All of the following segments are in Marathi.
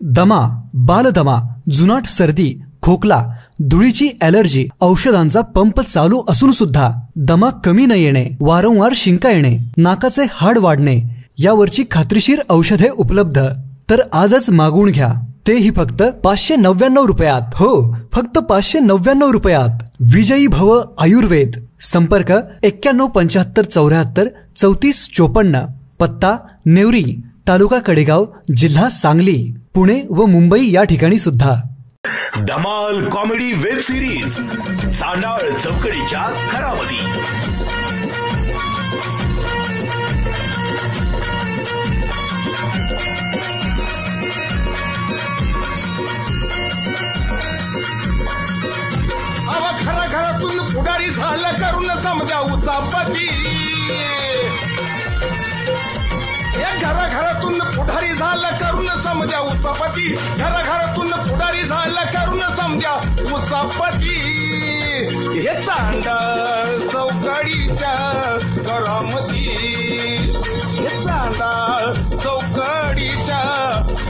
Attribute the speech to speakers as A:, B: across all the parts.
A: दमा, बालदमा, जुनाट सर्दी, खोकला, धुळीची ॲलर्जी, औषधांचा पंप चालू असून सुद्धा दमा कमी न येणे, वारंवार शिंका येणे, नाकाचे हाड वाढणे यावरची खात्रीशीर औषधे उपलब्ध. तर आजच मागवून घ्या, तेही फक्त 599 रुपयात. हो, फक्त 599 रुपयात. विजयी भव आयुर्वेद. संपर्क 9175743454. पत्ता नेवरी, तालुका कडेगाव, जिल्हा सांगली, पुणे व मुंबई या ठिकाणी सुद्धा.
B: धमाल कॉमेडी वेब सिरीज सांडाळ चौकडीच्या घरामध्ये.
C: खरा घरातून पुढारी झालं करून समजा उचापती. घराघरातून पुढारी झालं करून समजा उचापती. घराघरातून पुढारी झालं करून समजा उचापती. हे चांडाळ चौकडीच्या घरामध्ये. हे चांडाळ चौकडीच्या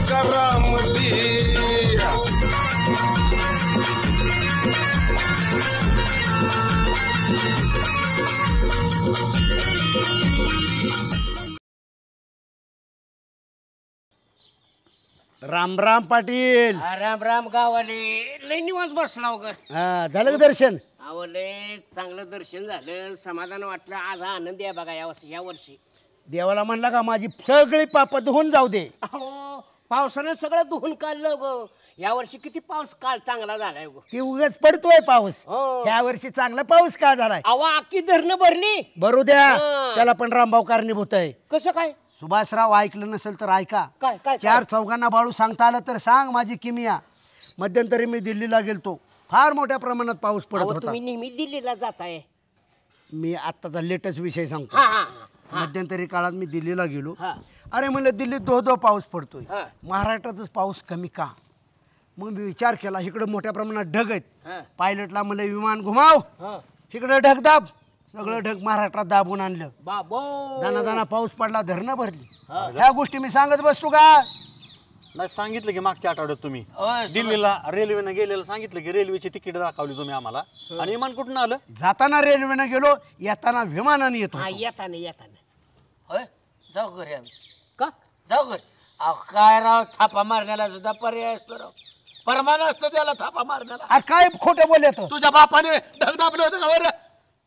C: घरामध्ये.
D: राम राम पाटील.
E: राम राम गावाले. लय निवांत बसला ग.
D: झालं का दर्शन?
E: अहो लय चांगलं दर्शन झालं, समाधान वाटलं. आज आनंदी आहे बघा या वर्षी.
D: देवाला म्हणला का माझी सगळी पाप धुवून जाऊ दे.
E: अहो पावसानं सगळं धुवून काढलं ग. या वर्षी किती पाऊस काल चांगला झालाय ग.
D: की उगाच पडतोय पाऊस.
E: हो.
D: या वर्षी चांगला पाऊस का झालाय?
E: अहो अख्खी धरणं भरली.
D: भरू द्या, त्याला पण रामभाऊ कारणीभूत आहे.
E: कसं काय?
D: सुभाषराव ऐकलं नसेल तर ऐका.
E: काय काय?
D: चार चौघांना बाळू सांगता आलं तर सांग माझी किमिया. मध्यंतरी मी दिल्लीला गेलतो, फार मोठ्या प्रमाणात पाऊस पडत होता.
E: तुम्ही नेहमी दिल्लीला जाताय.
D: मी आत्ताचा लेटेस्ट विषय सांगतो. मध्यंतरी काळात मी दिल्लीला गेलो. अरे म्हणलं दिल्लीत धो पाऊस पडतोय, महाराष्ट्रातच पाऊस कमी का? मग मी विचार केला, इकडे मोठ्या प्रमाणात ढग आहेत. पायलटला म्हणलं विमान घुमाव, इकडे ढग दाब. सगळं ढग महाराष्ट्रात दाबून आणलं. दाना दाना पाऊस पडला, धरणं भरली. ह्या गोष्टी मी सांगत बसतो का?
F: नाही सांगितलं की मागच्या आठवड्यात तुम्ही दिल्लीला रेल्वेनं गेलेलं सांगितलं की रेल्वेची तिकीट दाखवली तुम्ही आम्हाला. आणि विमान कुठून आलं?
D: जाताना रेल्वेनं गेलो, येताना विमानाने येतो.
E: येताना जाऊ घरी आम्ही. का जाऊ घरी? काय राव, थापा मारण्याला सुद्धा पर्याय असतो राव. परमान असतो त्याला थापा मारण्याला.
D: काय खोटं बोलतो?
E: तुझ्या बापाने ढग दाबलं होतं का बरं?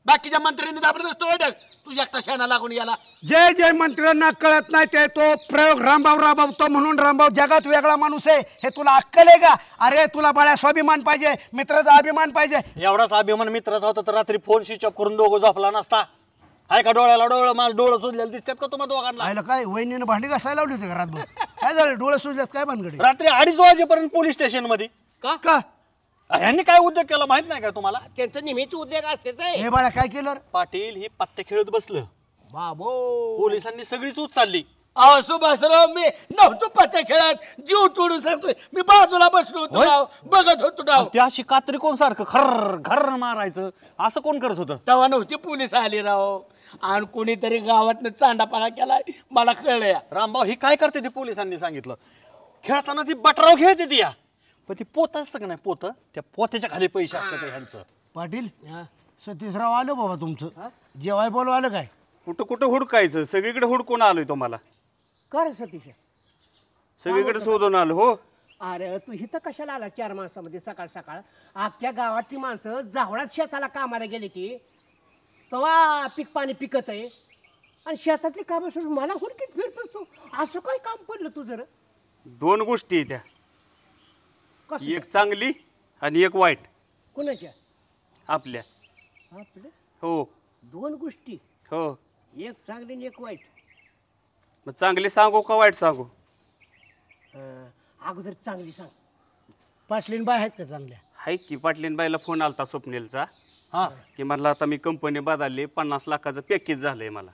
E: बाकीच्या मंत्र्यांनी दाबलं नसतं ढग. तुझ्या एकटा शेणा लागून गेला.
D: जय जय मंत्र्यांना कळत नाही ते तो प्रयोग रामभाऊ राबवतो म्हणून रामभाऊ जगात वेगळा माणूस आहे. हे तुला अक्कल आहे का? अरे तुला बाळा स्वाभिमान पाहिजे, मित्राचा अभिमान पाहिजे.
F: एवढाच अभिमान मित्राचा होता तर रात्री फोन स्विच ऑफ करून दोघं झोपला नसता. आहे का? डोळ्याला डोळं, माझं डोळं सुजलेलं दिसतात का तुम्हाला दोघांना?
D: आयला काय वहिनीनं भांडी घासायला लावली होती घरात? काय झालं? डोळं सुजल्यात काय भानगडी?
F: रात्री 2:30 वाजेपर्यंत पोलीस स्टेशन मध्ये.
D: का
F: ह्यांनी काय उद्योग केला माहित नाही का तुम्हाला?
E: त्यांचं नेहमीच उद्योग असते.
D: हे बाळा काय केलं?
F: पाटील ही पत्ते खेळत बसलं.
E: बाबो,
F: पोलिसांनी सगळीच उचलली.
E: अहो सुभाषराव, मी नव्हतो पत्ते खेळत, जीव तोडून सांगतोय. मी बाजूला बसलो होतो राव, बघत होतो राव.
F: त्या अशी कात्री कोण सारखं खर खर मारायचं असं कोण करत होतं?
E: तेव्हा नव्हती पोलीस आली राव. आणि कोणीतरी गावातनं चांडापाना केलाय, मला कळलं.
F: रामभाऊ ही काय करते? ते पोलिसांनी सांगितलं खेळताना ती बटराव खेळते ती. या पण ती पोत असतं का नाही, पोत, त्या पोत्याच्या खाली पैसे असतात ह्यांचं.
D: पाटील सतीशराव आलं बाबा तुमचं. जेवाय बोलव आलं काय?
F: कुठं कुठं हुडकायचं? सगळीकडे हुडकून आलोय तुम्हाला.
E: कर सतीश,
F: सगळीकडे शोधून आलो. हो.
E: अरे तू इथं कशाला आला 4 माणसामध्ये सकाळ सकाळ? अख्ख्या गावातली माणसं जावळात शेताला कामाला गेली ती, तेव्हा पीक पाणी पिकत आहे. आणि शेतातली कामं सोडून मला हुडकीत फिरतोस तू. असं काय काम पडलं तुझं?
F: 2 गोष्टी आहेत त्या, एक चांगली आणि एक वाईट.
E: कुणाच्या?
F: आपल्या.
E: आपल्या?
F: हो.
E: 2 गोष्टी?
F: हो.
E: एक चांगली आणि एक वाईट.
F: मग चांगली सांगू का वाईट सांगू?
E: अगोदर चांगली सांग.
D: पाटलीन बाय आहेत का चांगल्या?
F: हाय की. पाटलीन बाईला फोन आलता स्वप्नीलचा. की म्हणलं आता मी कंपनी बदलली, 50 लाखाचं पॅकेज झालंय मला.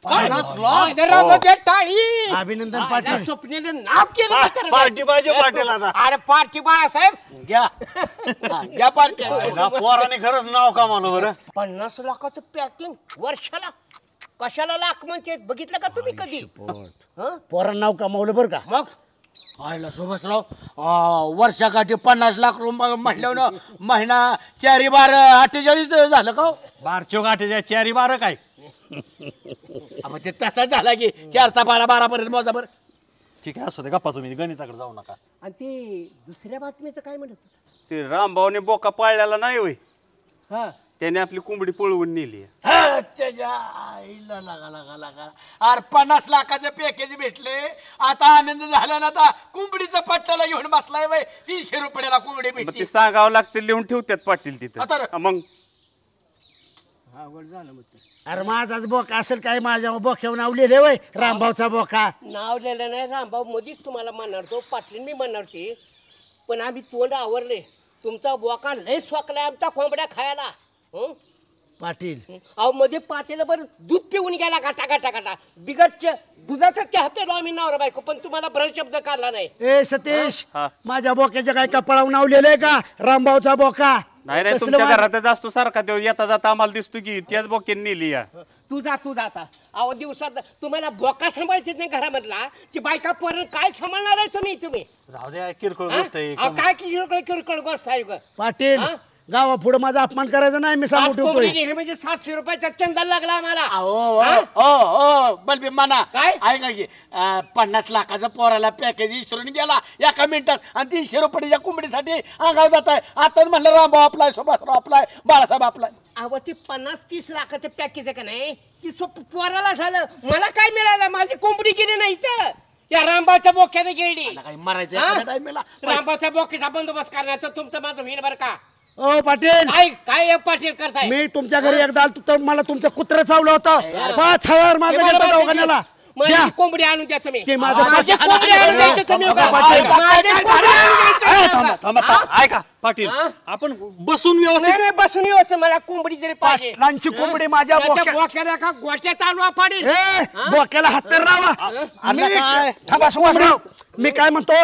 D: अभिनंदन पाटील.
E: स्वप्नीलं नाव केलं.
F: पार्टी पाहिजे पाटील आता.
E: अरे पार्टी बाळासाहेब घ्या. घ्या पार्टी.
F: पोराने खरंच नाव कमावलं बरं.
E: 50 लाखाचं पॅकिंग वर्षाला. कशाला लाख म्हणते? बघितलं का तुम्ही कधी?
D: पोरांना नाव कमावलं बरं का?
E: मग
G: पाहिला सुभाषराव वर्षाकाठी 50 लाख रुपये म्हटल्यावर महिना 4 बार 48 झालं का?
F: बारचो गाठे चारी बार काय
G: ते तसा झाला की 4चा 12 पर्यंत मोजा बरं.
F: ठीक आहे असू दे गप्पा तुम्ही गणिताकडे जाऊ नका.
E: आणि ते दुसऱ्या बातमीचं काय म्हणत होता?
F: ते रामभाऊने बोका पाळलेला नाही होय
E: हा
F: त्याने आपली कोंबडी पळवून नेली.
G: त्याच्या आईला लागा अरे 50 लाखाचे पॅकेज भेटले. आता आनंद झाला ना. आता कोंबडीचं पट्ट्याला घेऊन बसलाय बाई. 300 रुपयाला कोंबडी
F: मग
G: भेटली.
F: ते सांगावं लागते लिहून ठेवतात पाटील तिथं.
G: आता
F: मग
G: अवघड झालं मग ते.
D: अरे माझाच बोका असेल काय माझ्या बोक्यावर नाव लिहिले वय रामभाऊचा बोका.
E: नाव लिहिलं नाही रामभाऊ मधीच तुम्हाला म्हणणार तो पाटलीन मी म्हणणार ते. पण आम्ही तोंड आवरले. तुमचा बोका लय स्वकलाय आमच्या कोंबड्या खायला. हं?
D: पाटील
E: अहो मध्ये पातेलं बरं दूध पिऊन गेला गाटा गाटा गाटा बिगट दुधाचा चहा पेलो आम्ही नवरा बायको. पण तुम्हाला भ्रम शब्द काढला नाही.
D: ए सतीश माझ्या बोक्याच्या काय कपाळावर नाव लिहिलंय का रामभाऊचा बोका?
F: नाही नाही
D: कसलं
F: तुमच्या
D: वाट-
F: घरातच असतो सारखा तो येता जाता आम्हाला दिसतो की त्याच बोक्याने नेली या.
E: तू जाता अहो दिवसात तुम्हाला बोका सांभाळायचं नाही घरामधला की बायका पोरण काय सांभाळणार आहे तुम्ही
F: राहू द्या किरकोळ
E: हं?
F: गोष्ट आहे.
E: अहो, काय किरकोळ गोष्ट आहे गं?
D: पाटील
E: हा?
D: गावा पुढे माझा अपमान करायचा नाही मी सांगू
E: आज कोंबडी
D: ठेवतोय.
E: नेली म्हणजे 700 रुपयाचा चंदा लागला आम्हाला.
G: बलबी म्हणा
E: काय?
G: ऐका की 50 लाखाचा पोराला पॅकेज विसरून गेला 1 मिनिटात. आणि 300 रुपयाच्या कोंबडीसाठी अंगावर जात आहे. आताच म्हणलं रामभाऊ आपलाय, सुभाषराव आपलाय, बाळासाहेब आपलाय.
E: अहो ते 50-30 लाखाचं पॅकेज आहे का नाही ती पोराला झालं. मला काय मिळालं? माझी कोंबडी गेली नाही तर या रामभाऊच्या बोक्याने गेली.
G: काही मरायचं
E: हा?
G: एखाद्या टायमेला.
E: रामभाऊच्या बोक्याचा बंदोबस्त करण्याचं तुमचं माझं होईल बरं का?
D: ओ पाटील
E: काय पाटील करताय?
D: मी तुमच्या घरी एकदा आलो तर मला तुमचं कुत्र चावलं होतं 5,000 माझं गेलं दवाखान्याला.
E: माझी
D: द्या.
E: कोंबडी आणून द्या तुम्ही.
D: ते माझं
E: माझी कोंबडी आणून द्यायचं तुम्ही.
D: अहो, पाटील.
E: माझी कोंबडी आणून द्यायचं.
F: थांबा थांबा ऐका पाटील आपण बसून व्यवस्थित
E: नाही बसून येऊ मला कोंबडी जरी पाहिजे.
D: पाटलांची कोंबडी माझ्या
E: त्याच्या
D: बोक्या
E: बोक्याला का गोट्या चालवा पाडील.
D: ए बोक्याला हात तर रावा.
F: अण्णा काय?
D: थांबा सुभाषराव मी काय म्हणतो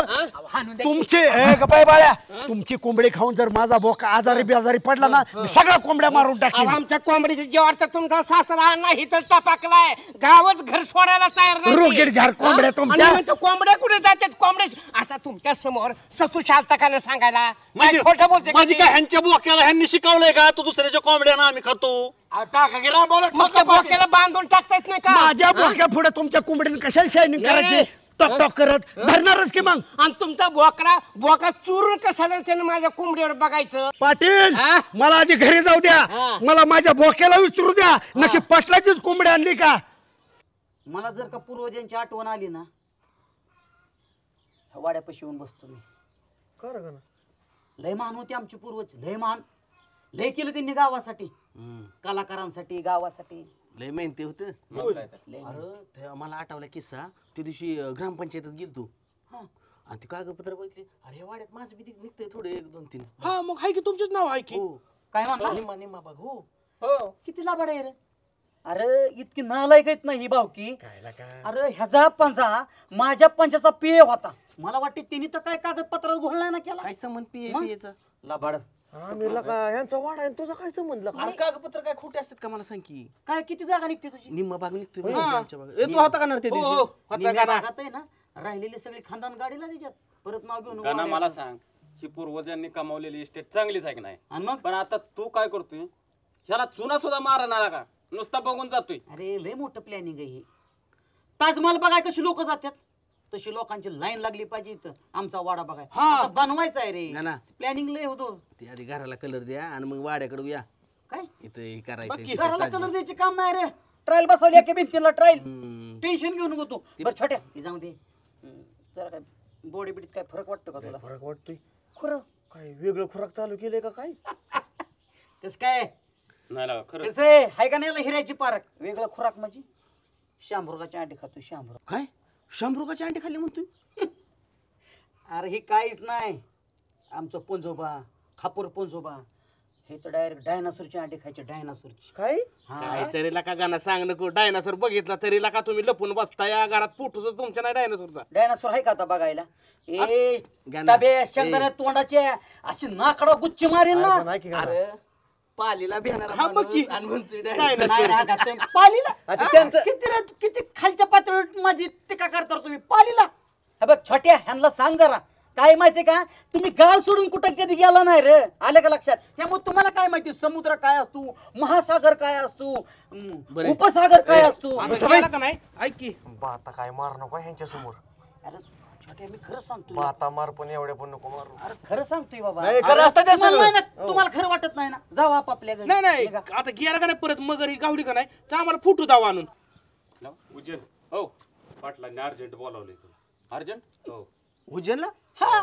D: तुमची गपाय बाळ्या तुमची कोंबडी खाऊन जर माझा बोका आजारी बिजारी पडला ना मी सगळ्या कोंबड्या मारून टाकीन.
E: अहो, आमच्या कोंबडीच्या जेवारचा तुमचा सासरा नाही तर टपाकलाय. गावच घर सोडायला तयार नाही.
D: रोगीट झार कोंबड्या तुमच्या.
E: आणि म्हणतो कोंबड्या कुठे जातात कोंबड्या? आता तुमच्या समोर सतू शालता का सांगायला
F: म्हणजे
E: खोटं बोलते का
F: म्हणजे
E: ते?
F: काय ह्यांच्या बोक्याला ह्यांनी शिकवलंय का तू दुसऱ्याच्या कोंबड्यानं आम्ही खातो?
G: टाका की रामभाऊला
E: मग त्या बोक्याला बांधून टाकता येत नाही का?
D: माझ्या बोक्या पुढे तुमच्या कोंबडीने कशाला शायनिंग
E: नाही,
D: करायची
E: नाही.
D: टॉक टॉक करत धरणारच की मग.
E: आणि तुमचा बोका चुरून कशाला त्यानं माझ्या कोंबडीवर बघायचं?
D: पाटील
E: हा?
D: मला आधी घरी जाऊ द्या
E: हा.
D: मला माझ्या बोक्याला विचारू द्या नक्की पटलाचीच कोंबडी आणली का?
H: मला जर का पूर्वजांची आठवण आली ना वाड्यापाशी येऊन बसतो मी. लय महान होते आमचे पूर्वज. लय महान लय केलं त्यांनी गावासाठी कलाकारांसाठी गावासाठी
I: लय मेहनती होतं.
H: लय
I: अरे मला आठवला किस्सा त्या दिवशी ग्रामपंचायतीत गेलतो आणि ते कागदपत्र बघितले. अरे वाड्यात माझं बी निघतंय थोडे 1-2-3.
G: हा मग हाय की तुमचंच नाव आहे की.
H: काय म्हणला
I: निम्मा निम्मा बघ. हो
H: हो किती लाभाड आहे रे. अरे इतकी नालायक आहेत ना ही भावकी. अरे ह्याचा पंजा माझ्या पंचाचा पेय होता. मला वाटते त्यांनी तर काय कागदपत्रात घोळला ना केला.
I: काय संबंध
H: मग?
I: पियेचा
H: लाभाड
I: यांचा वाडा आहे तुझा काय संबंध? अरे कागदपत्र काय खोटे असतात का मला सांग की.
H: काय किती जागा निघते तुझी?
I: निम्मा भाग निघतोय
H: हा.
I: आमच्या भागात. तू होता का ना त्या दिवशी?
H: निम्म्या भागात आहे ना राहिलेली सगळी खानदान गाडीला त्याच्यात परत नाव घेऊन
F: गाणं मला सांग ही पूर्वजांनी कमावलेली इस्टेट चांगलीच आहे की नाही?
H: आणि मग
F: पण आता तू काय करतोय ह्याला चुना सुद्धा मारणार का नुसता बघून जातोय?
H: अरे लय मोठं प्लॅनिंग आहे हे. ताजमहल बघाय कशी लोक जातात तशी लोकांची लाईन लागली पाहिजे इथं आमचा वाडा बघाय असं बनवायचा आहे रे.
I: ना ना.
H: प्लॅनिंग लय होतो.
I: ते आधी घराला कलर द्या आणि मग वाड्याकडे या.
H: काय
I: इथं हे करायचं.
H: घराला कलर द्यायचे काम नाही रे. ट्रायल बसवली एका भिंतीला ट्रायल.
I: हम्म.
H: टेन्शन घेऊ नको तू. बरं छोट्या ती जाऊ दे. जरा काय बॉडी बिडीत काय फरक वाटतो का तुला?
I: फरक वाटतोय.
H: खरं
I: काय वेगळं खुराक चालू केलंय का काय?
H: तस काय
F: नाही लागा खरं.
H: कसं आहे हाय का नाही याला हिऱ्याची पारख वेगळं खुराक म्हणजे शांभरुगाची अंडी खातो शांभरुग.
I: काय 100 रुपयाची अंडी खाल्ली म्हणतोय?
H: अरे हे काहीच नाही. आमचं पंजोबा खापूर पंजोबा हे तर डायरेक्ट डायनासोरची अंडी खायचे. डायनासोरची
I: काय काय तरी का गाणं सांग नको. डायनासोर बघितला तरी का तुम्ही लपून बसता या घरात फोटो तुमच्या नाही डायनासोरचा.
H: डायनासोर आहे का आता बघायला? ए
I: गाणं.
H: डबे शंकऱ्या तोंडाचे अशी नाकडा गुच्ची मारेल ना.
I: अरे पालीला बिहार
F: हा, बघ की.
H: नाही ना का ते पालीला किती खालच्या पातळीवर माझी टीका करता तुम्ही पालीला. हे बघ छोट्या ह्यांना सांग जरा, काय माहितीये का, तुम्ही गाव सोडून कुठं कधी गेला नाही रे, आलं का लक्षात? त्यामुळे तुम्हाला काय माहिती समुद्र काय असतो, महासागर काय असतो, उपसागर काय असतो.
E: का नाही ऐक की
F: आता काय मार नको ह्यांच्या समोर.
H: अरे छोट्या मी खरंच सांगतो,
F: आता मार पण एवढ्या पण नको मारू.
H: अरे खरं सांगतोय बाबा.
F: नाही, खरं असतं ते
H: तुम्हाला
F: सगळं.
H: नाही ना, तुम्हाला खरं वाटत नाही ना, जाऊ आपल्या घरी.
E: नाही नाही
H: निघा.
E: आता गेला का नाही परत मगरी गावडी का नाही तर आम्हाला फुटू दावा आणून.
J: उज्जैन हो पाटलांनी अर्जंट बोलावलंय तुला.
F: अर्जंट हो.
H: उज्जैनला हा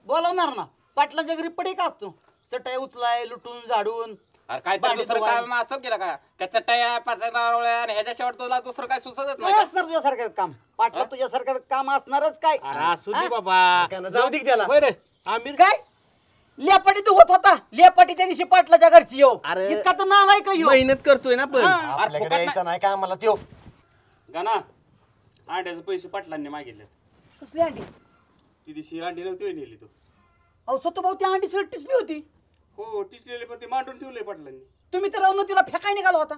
H: बोलावणार ना, पाटलाच्या घरी पडे का असतो, सटाय उचलाय लुटून झाडून.
J: अरे काय तर
H: भांडी
J: दुसरं
H: धुवायला.
J: काम असं केलं का त्या चट्ट्या पातळ्या आणि ह्याच्या शेवट तुला दुसरं काय सुचतच नाही
H: काय
J: का?
H: असणार तुझ्यासारखं काम, पाटला तुझ्यासारखं काम असणारच काय.
E: अरे असू दे
H: हा?
E: बाबा
H: जाऊ दे की त्याला.
E: होय रे आमिर
H: काय लेपाटी तू होत होता, लेपाटी त्या दिवशी पाटलाच्या घरची येऊ,
E: अरे.
H: इतका तर नाव आहे का येऊ.
E: मेहनत करतोय ना पण
F: आपल्याकडे यायचं नाही का आम्हाला त्यो.
J: गाना अंड्याचे पैसे पाटलांनी मागितले.
H: कसली अंडी?
J: ती दिवशी अंडी नव्हती नेली तू.
H: अहो स्वतः भाऊ ती अंडी सगळी टिचली होती,
J: हो टिचलेली पण ती मांडून ठेवले पाटलांनी.
H: तुम्ही तर राहून तिला फेकाय निघाला होता.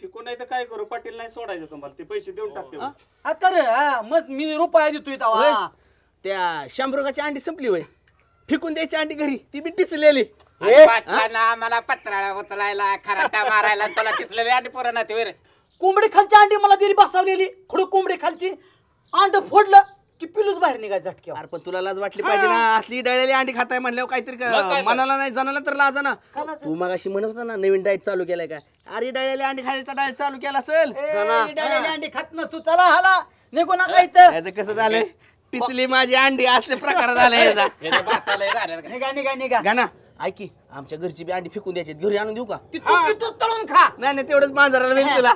J: फिकून नाही तर काय करू, पाटील नाही सोडायचं तुम्हाला, ते पैसे देऊन टाकते.
H: आता रे हा मग मी रुपया देतोय तेव्हा.
E: त्या शंभरुगाची अंडी संपली होय, फिकून द्यायची अंडी घरी ती बी टिचलेली.
J: पाटलांना मला पत्राळा उचलायला खराटा मारायला तुला टिचलेली अंडी पोरं ना ते.
H: कोंबडी खालची अंडी मला दिली बसवलेली, खडू कोंबडी खालची अंड फोडलं की पिलूच बाहेर निघायचं झटक्या.
E: अरे पण तुला लाज वाटली पाहिजे ना, असली डळलेली अंडी खाताय म्हणल्यावर काहीतरी मनाला नाही जनाला तर लाजा ना. तू मग अशी म्हणत होता ना नवीन डाएट चालू केलाय का, अरे डळलेली अंडी खायचा डाएट चालू केला असेल.
H: डळलेली अंडी खात नसतो, चला हाला निघू नका इथं.
E: याचं कसं झालंय, टिचली माझी अंडी असले प्रकार झाले.
H: निघा निघा निघा.
E: गाना ऐक की, आमच्या घरची बी अंडी फेकून द्यायची, घरी आणून देऊ का?
H: ती तू तळून खा.
E: नाही नाही तेवढंच मांजराला मिळेल तुला.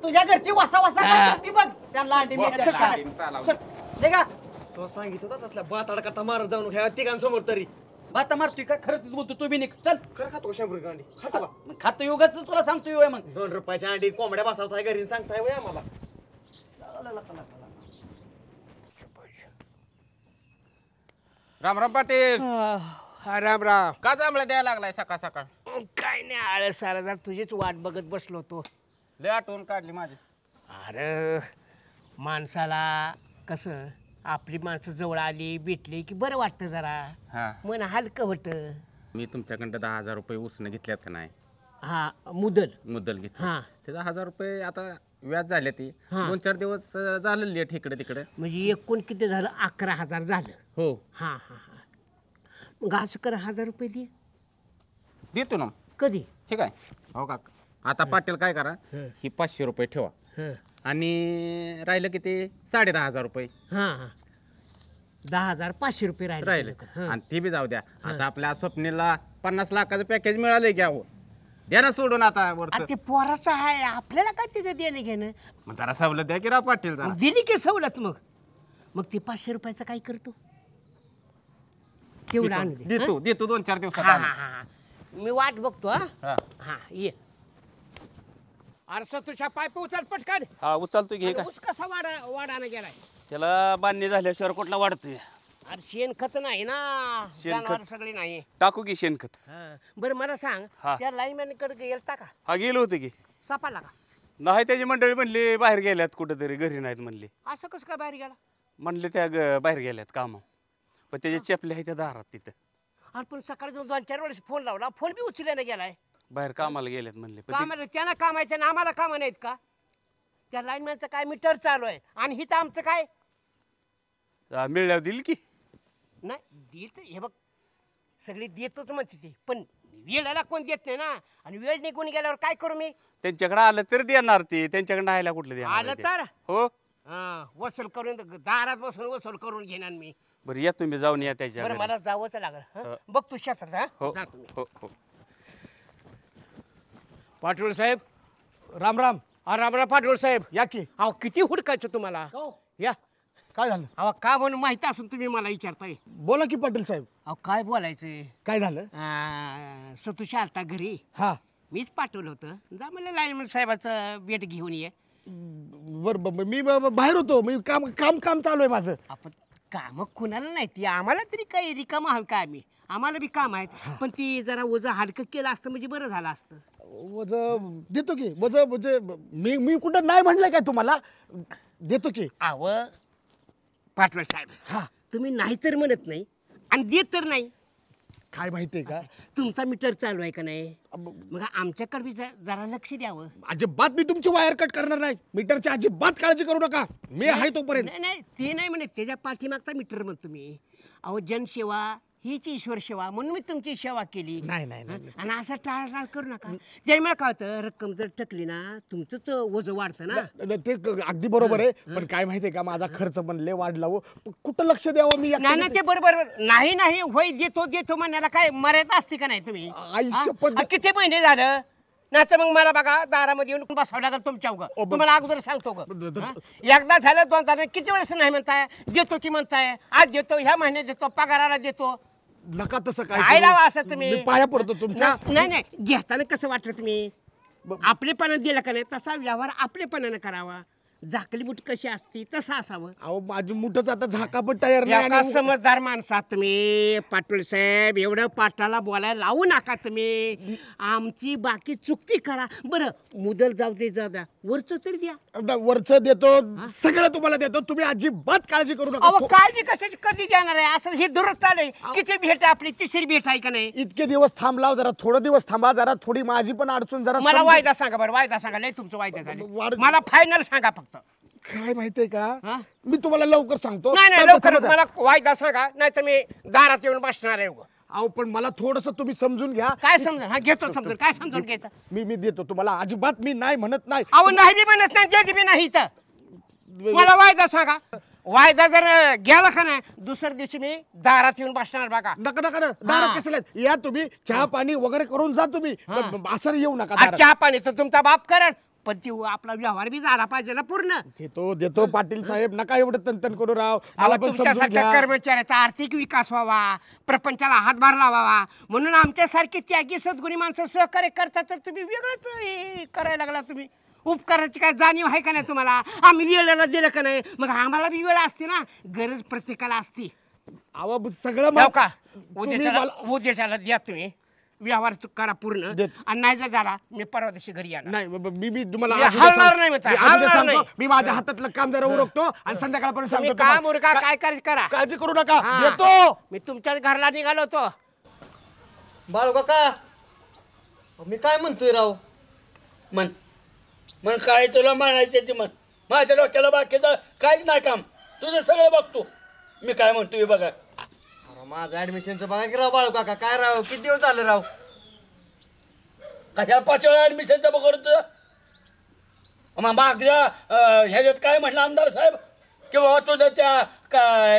H: तुझ्या घरची वसा वसा करतात ती बघ, त्यांना अंडी मिळतात. निघा.
E: तो सांगितलं होता तसला बाताडा कथा मारत जाऊन घ्या तिघांसमोर तरी.
H: बाता मारतोय का, खरं बोलतो तू बी निघ चल.
E: खरं खातो 100 अंडी खातो का?
H: खातो योगाच तुला सांगतोय मग.
E: 2 रुपयाच्या अंडी कोंबड्या बसवताय घरी सांगताय वय आम्हाला.
J: राम राम पाटील.
E: राम राम.
J: का जांभळ्या द्यायला लागलाय सकाळ सकाळ?
E: काय नाही आळस सारा जर तुझीच वाट बघत बसलो होतो.
J: लय आठवण काढली माझी.
E: अरे माणसाला कसं आपली माणसं जवळ आली भेटली की बरं वाटतं जरा,
J: हा
E: मन हलकं होतं.
J: मी तुमच्याकडं 10,000 रुपये उसने घेतल्यात का नाही?
E: हा मुदल.
J: मुद्दल घेतली.
E: हा
J: ते 10,000 रुपये आता व्याज झाले ती.
E: हा.
J: 2-4 दिवस झालं लेट इकडे तिकडे.
E: म्हणजे एकूण किती झालं, 11,000 झालं.
J: हो
E: हा हा हा. मग असं कर 1,000 रुपये दे.
J: देतो ना.
E: कधी?
J: ठीक आहे. हो का, आता पाटील काय करा, ही 500 रुपये ठेवा आणि राहिलं किती 10,500 रुपये
E: हा हा. 10,500 रुपये
J: राहिले.
E: हा.
J: आणि ती बी जाऊ द्या. आता आपल्या स्वप्नीला 50 लाखाचं पॅकेज मिळालंय की अहो, द्या ना सोडून आता वरचं.
E: अरे ते पोराचं आहे, आपल्याला काय तिथं देणं घेणं.
J: मग जरा सवलत द्या की राव पाटील जरा.
E: दिली की सवलत. मग ते 500 रुपयाचं काय करतो, तेवढं आणून दे.
J: देतो देतो 2-4 दिवसात
E: हा,
J: आणून.
E: हा, हा. मी वाट बघतो. हा
J: हा.
E: हा ये. अरे तुझ्या पाय उचल पटकन.
J: हा उचलतो की हे काय
E: ऊस कसा वाडानं गेलाय.
J: त्याला बांधणी झाल्याशिवाय कुठला वाढतोय.
E: अरे शेणखत नाही ना,
J: शेणखत.
E: जनावरं सगळी नाही.
J: टाकू की शेणखत.
E: हा. बरं मला सांग,
J: हा.
E: त्या लाईनमॅनकडे गेलता का,
J: हा गेलो होतो की.
E: सापाला का?
J: नाही त्याची मंडळी म्हणली बाहेर गेल्यात कुठेतरी, घरी नाहीत म्हणले.
E: असं कसं काय बाहेर गेला?
J: म्हणले त्या बाहेर गेल्यात कामा, पण त्याचे चपले आहे त्या दारात तिथं.
E: अरे पण सकाळी 2-4 वेळेस फोन लावला, फोन बी उचलल्याने गेलाय.
J: बाहेर कामाला गेल्यात म्हणले. पण ते-
E: कामाला त्यांना काम आहे, त्यांना आम्हाला काम नाहीत का? त्या लाईनमॅनचं काय मीटर चालू आहे आणि हिथं आमचं काय
J: मिळल्यावर दिल की.
E: नाही देत. हे बघ सगळी देतोच म्हणते ते, पण वेळेला कोण देत नाही ना, आणि वेळ निघून गेल्यावर काय करू मी?
J: त्यांच्याकडे आलं तरी देणार ते, त्यांच्याकडे राहायला कुठलं देणार
E: आलं
J: आहे ते?
E: तर
J: हो.
E: हा वसूल करून दारात बसून वसूल करून घेणार मी.
J: बरं या तुम्ही जाऊन या त्याच्या
E: बरं
J: घरी.
E: मला जावंच लागलं. हं?
J: हो.
E: बघ तू शेतात.
J: हो
E: जा तुम्ही.
J: हो हो.
E: पाटोळ साहेब राम राम. राम राम पाटोळ साहेब.
G: या की.
E: अहो किती हुडकायचं तुम्हाला. या
G: काय झालं?
E: अहो का म्हणून माहिती असून तुम्ही मला विचारताय.
G: बोला की पाटील साहेब.
E: अहो काय बोलायचंय.
G: काय झालं?
E: सतुशा आलता घरी,
G: हा
E: मीच पाठवलं होतं. जा म्हणलं लाईनमॅन साहेबाचं भेट घेऊन ये.
G: बरं मी बाहेर होतो, मी काम काम काम चालू आहे माझं.
E: आपण काम कुणाला नाही, ती आम्हाला तरी काही रिकाम आहोत का आम्ही, आम्हाला बी काम आहेत. पण ती जरा वजन हलकं केलं असतं म्हणजे बरं झालं असतं.
G: वज देतो की, वज म्हणजे मी कुठं नाही म्हणलंय काय तुम्हाला, देतो की.
E: आव पाटोळे साहेब तुम्ही नाही तर म्हणत नाही आणि देत तर नाही.
C: काय माहितीये का,
E: तुमचा मीटर चालू आहे का नाही, मग आमच्याकडे जरा लक्ष द्यावं.
C: अजिबात मी तुमची वायर कट करणार नाही. मीटरची अजिबात काळजी करू नका, मी आहे तोपर्यंत.
E: नाही नाही ते नाही म्हणे, त्याच्या पाठीमागचा मीटर म्हणतो मी. अहो जनसेवा हीच ईश्वर सेवा, म्हणून मी तुमची सेवा केली.
C: नाही नाही
E: आणि असं टाळटाळ करू नका. जरी मला काय होतं, रक्कम जर टकली ना तुमचंच वजन वाढतं ना.
C: ते अगदी बरोबर आहे, पण काय माहितीये का, माझा खर्च पण लय वाढला हो. कुठं लक्ष द्यावं मी?
E: नाही ना ते बरोबर नाही नाही होय देतो देतो म्हणायला काय मर्यादा असते का नाही? तुम्ही किती महिने झालं नाच, मग मला बघा दारामध्ये येऊन बसावं लागेल तुमच्या उगा. तुम्हाला अगोदर सांगतो ग, एकदा झालं दोन किती वेळेस नाही म्हणताय, देतो की म्हणताय, आज देतो, ह्या महिन्यात देतो, पगाराला देतो.
C: नका तसं
E: काय लावा असं तुम्ही.
C: पाया पडतो तुमच्या.
E: नाही नाही घेताना कसं वाटलं तुम्ही, आपलेपणानं दिलं का नाही तसा व्यवहार आपलेपणानं करावा. झाकली मुठ कशी असती तसं असावं.
C: अहो माझी मुठच आता झाका पण तयार नाही.
E: समजदार माणसात तुम्ही पाटोळे साहेब, एवढं पाटाला बोलायला लावू नका तुम्ही. आमची बाकी चुकती करा. बरं मुदल जाऊ द्या, वरच तरी द्या.
C: वरच देतो, सगळं तुम्हाला देतो, तुम्ही अजिबात काळजी करू नका.
E: अहो काळजी कशाची कधी देणार आहे, असं हे दुरुस्त चालय. किती भेट आपली, तिसरी भेट आहे का नाही?
C: इतके दिवस थांबलाव, जरा थोडे दिवस थांबा, जरा थोडी माझी पण अडचण जरा.
E: मला वायदा सांगा बरं, वायदा सांगा. लय तुमचं वायदा झाले, मला फायनल सांगा फक्त.
C: काय माहितीये का, मी तुम्हाला लवकर सांगतो.
E: नाही नाही लवकर मला वायदा सांगा, नाही तर मी दारात येऊन बसणार आहे.
C: अहो पण मला थोडस तुम्ही समजून घ्या.
E: काय समजून? हा घेतो समजून. काय समजून घ्यायचं?
C: मी देतो तुम्हाला, अजिबात मी नाही म्हणत नाही.
E: अहो नाही बी म्हणत नाही, देत बी नाही. तर मला वायदा सांगा. वायदा जर गेला का नाही, दुसऱ्या दिवशी मी दारात येऊन बसणार बघा.
C: नका नका दारात कसं या, तुम्ही चहा पाणी वगैरे करून जा तुम्ही, असं येऊ नका.
E: चहा पाणी तर तुमचा बाप करण, पण ती आपला व्यवहार बी झाला पाहिजे ना पूर्ण.
C: देतो पाटील साहेब, नका एवढं तंतन करू राव.
E: तुमच्यासारख्या कर्मचाऱ्याचा आर्थिक विकास व्हावा, प्रपंचाला हातभार लावावा, म्हणून आमच्यासारखी त्यागी सद्गुणी माणसं सहकार्य करतात. तर तुम्ही वेगळंच करायला लागला. तुम्ही उपकाराची काय जाणीव आहे का नाही तुम्हाला? आम्ही वेळेला दिलं का नाही, मग आम्हाला बी वेळ असते ना. गरज प्रत्येकाला असते.
C: अहो सगळं
E: का उद्याच्याला द्या तुम्ही व्यवहार करा पूर्ण, आणि नाही जर झाला मी परवा दिवशी घरी येणार
C: नाही. मी तुम्हाला
E: हलणार नाही.
C: मी माझ्या हातातलं काम जरा उरकतो आणि संध्याकाळपर्यंत सांगतो.
E: काम उरका काय करा,
C: काळजी करू नका. येतो
E: मी तुमच्याच घरला निघालो होतो.
H: बाळू काका मी काय म्हणतोय राव?
G: मन काय तुला म्हणायचं ते मन. माझ्या डोक्याला बाकीचं काहीच नाही काम, तुझं सगळं बघतो. मी काय म्हणतोय बघा.
H: माझं ऍडमिशनचं बघा की राव बाळू काका. काय राव किती दिवस झाले राव?
G: कशा 5 वेळा ऍडमिशनचं बघतो. मग मागच्या ह्याच्यात काय म्हटलं आमदार साहेब की बाबा तुझं त्या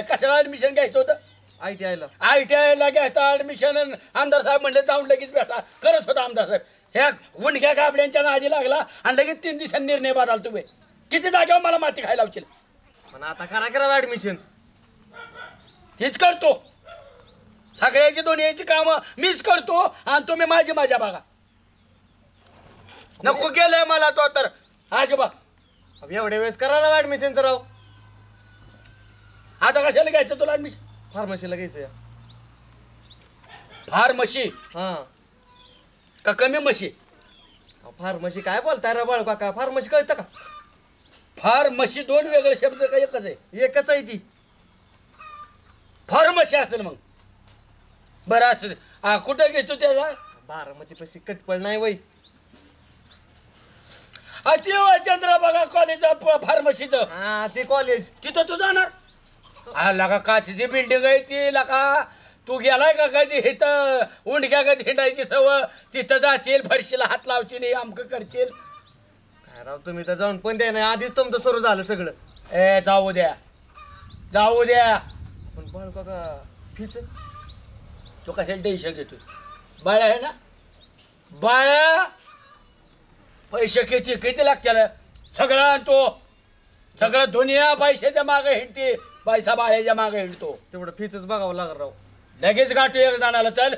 G: कशाला ऍडमिशन घ्यायचं होतं? ITI ला घ्यायचं ऍडमिशन. आमदार साहेब म्हणले जाऊन लगेच भेटा. करत होता आमदार साहेब. ह्या गुंडक्या गाबड्यांच्या नादी लागला आणि लगेच 3 दिवसांनी निर्णय बदल. तुम्ही किती जागेवर मला माती खायला लावशील.
H: पण आता करा ऍडमिशन.
G: हेच करतो, सगळ्याची दोन्हीची कामं मीच करतो आणि तुम्ही माझी माझ्या बघा. नको केलंय मला तो तर आजोबा.
H: एवढ्या वेळेस करा ना ऍडमिशनचं राव.
G: आता कशाला घ्यायचं तुला ऍडमिशन?
H: फार्मसीला घ्यायचं.
G: फार्मसी का कमी मशी?
H: फार्मसी काय बोलताय रे बाळू काका? फार्मसी कळतं का?
G: फार्मसी 2 वेगळे शब्द का एकच आहे?
H: एकच आहे ती.
G: फार्मसी असेल मग बरं असेल. कुठं घेतो त्याला?
H: बारामती पशी कटपळ नाही वय.
G: चंद्रभागा कॉलेज फार्मसीचं
H: ते कॉलेज.
G: तिथं तू जाणार? लगा काचीची बिल्डिंग आहे ती. लगा तू गेलाय का कधी इथं उंडक्या कधी हिंडायची सवय? तिथं जाशील, फरशीला हात लावशील, आमकं करशील.
H: काय राव तुम्ही तर जाऊन पण द्या नाही, आधीच तुमचं सुरू झालं सगळं.
G: जाऊ द्या.
H: पण बाळू काका फीच
G: तो कशाला टेन्शन घेतो? बाळा आहे ना, बाळा पैसे किती लागतील? सगळं आणतो. सगळं दुनिया पैशाच्या मागे हिंडते, पैसा बाळ्याच्या मागे हिंडतो.
H: तेवढं फीच बघावं लागल राव.
G: लगेच गाठू एक जणाला. चल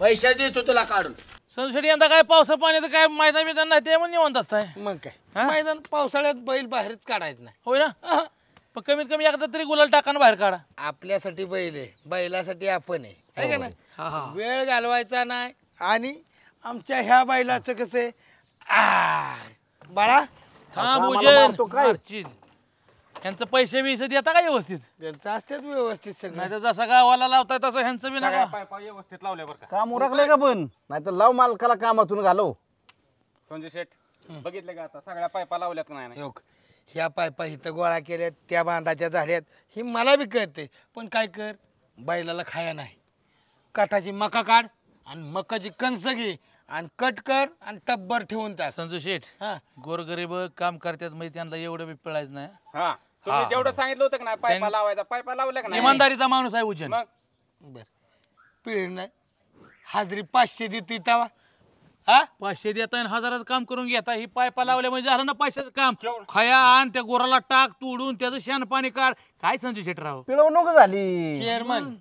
G: पैसा देतो तुला काढून.
K: संसदी यंदा काय पावसा पाण्याचं काय मैदान बिदान नाही ते म्हणून निवांत असताय.
L: मग काय मैदान पावसाळ्यात बैल बाहेरच काढायचं नाही.
K: होय ना? पण कमीत कमी एकदा तरी गुलाल टाकानं बाहेर काढा.
L: आपल्यासाठी बैल आहे, बैलासाठी आपण आहे का नाही? वेळ घालवायचा नाही. आणि आमच्या ह्या बैलाचं कसं आहे बाळा
K: थांब ह्यांचं पैसे बिसे देता का व्यवस्थित?
L: त्यांचं असतात व्यवस्थित सगळं.
K: नाही तर जसा गावाला लावताय तसं ह्यांचं बी नका.
F: पायपा व्यवस्थित लावल्या बरं का.
M: काम उरकलंय का पण नाही तर लाव मालकाला कामातून घालव.
F: संजय शेठ बघितलं का आता सगळ्या पायपा लावल्यात का नाही?
L: ह्या पायपा इथं गोळा केल्यात, त्या बांधाच्या झाल्यात, ही मला बी कळते. पण काय कर, बैलाला खाया नाही. काठाची मका काढ आणि मकाची कणसं घे आणि कट कर आणि टब्बर ठेवून टाक.
K: संजू शेठ गोरगरीब काम करतात म्हणजे त्यांना एवढं बी पिळायचं नाही.
F: हा तुम्ही जेवढं सांगितलं होतं का नाही पायपा लावायचा, पायपा लावल्या का नाही?
K: इमानदारीचा माणूस आहे उज्जैन.
L: बर पिळ नाही, हाजरी 500 देतोय तवा.
K: 500 देता आणि 1000चं काम करून घेता. ही पायपा लावल्या म्हणजे झालं ना पैशाचं काम. खया आण, त्या गोराला टाक तोडून, त्याचं शेण पाणी काढ. काय संजू शेठ राव
M: पिळवणूक झाली.
L: चेअरमन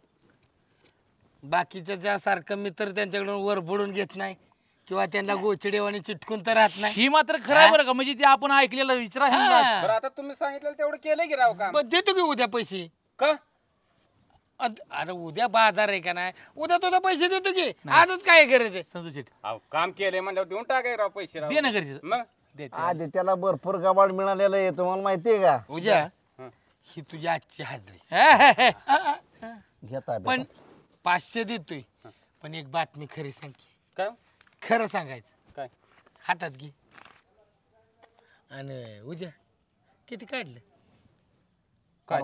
L: बाकीच्या ज्यासारखं मी तर त्यांच्याकडून वर बुडून घेत नाही किंवा त्यांना गोचडेवाणी चिटकून तर राहत नाही.
K: ही मात्र खरं बरं का, म्हणजे ते आपण ऐकलेलं विचारा.
F: बरं आता तुम्ही सांगितलं तेवढं केलंय की राव काम.
L: देतो की उद्या पैसे.
F: का
L: अरे उद्या बाजार आहे का नाही, उद्या तुला पैसे देतो की. आजच काय करायचं
K: संजू शेठ?
F: काम केलंय म्हणल्यावर देऊन टाकाय राव पैसे.
K: दे ना गरजेचं.
F: मग
M: आधी त्याला भरपूर गबाड मिळालेलं आहे तुम्हाला माहितीये का?
L: उद्या ही तुझी आजची हाजरी.
M: घेता
L: पण 500 देतोय. पण एक बातमी खरी सांग की.
F: काय
L: खरं सांगायचं
F: काय?
L: हातात घे आणि उद्या किती काढलं?
F: काय?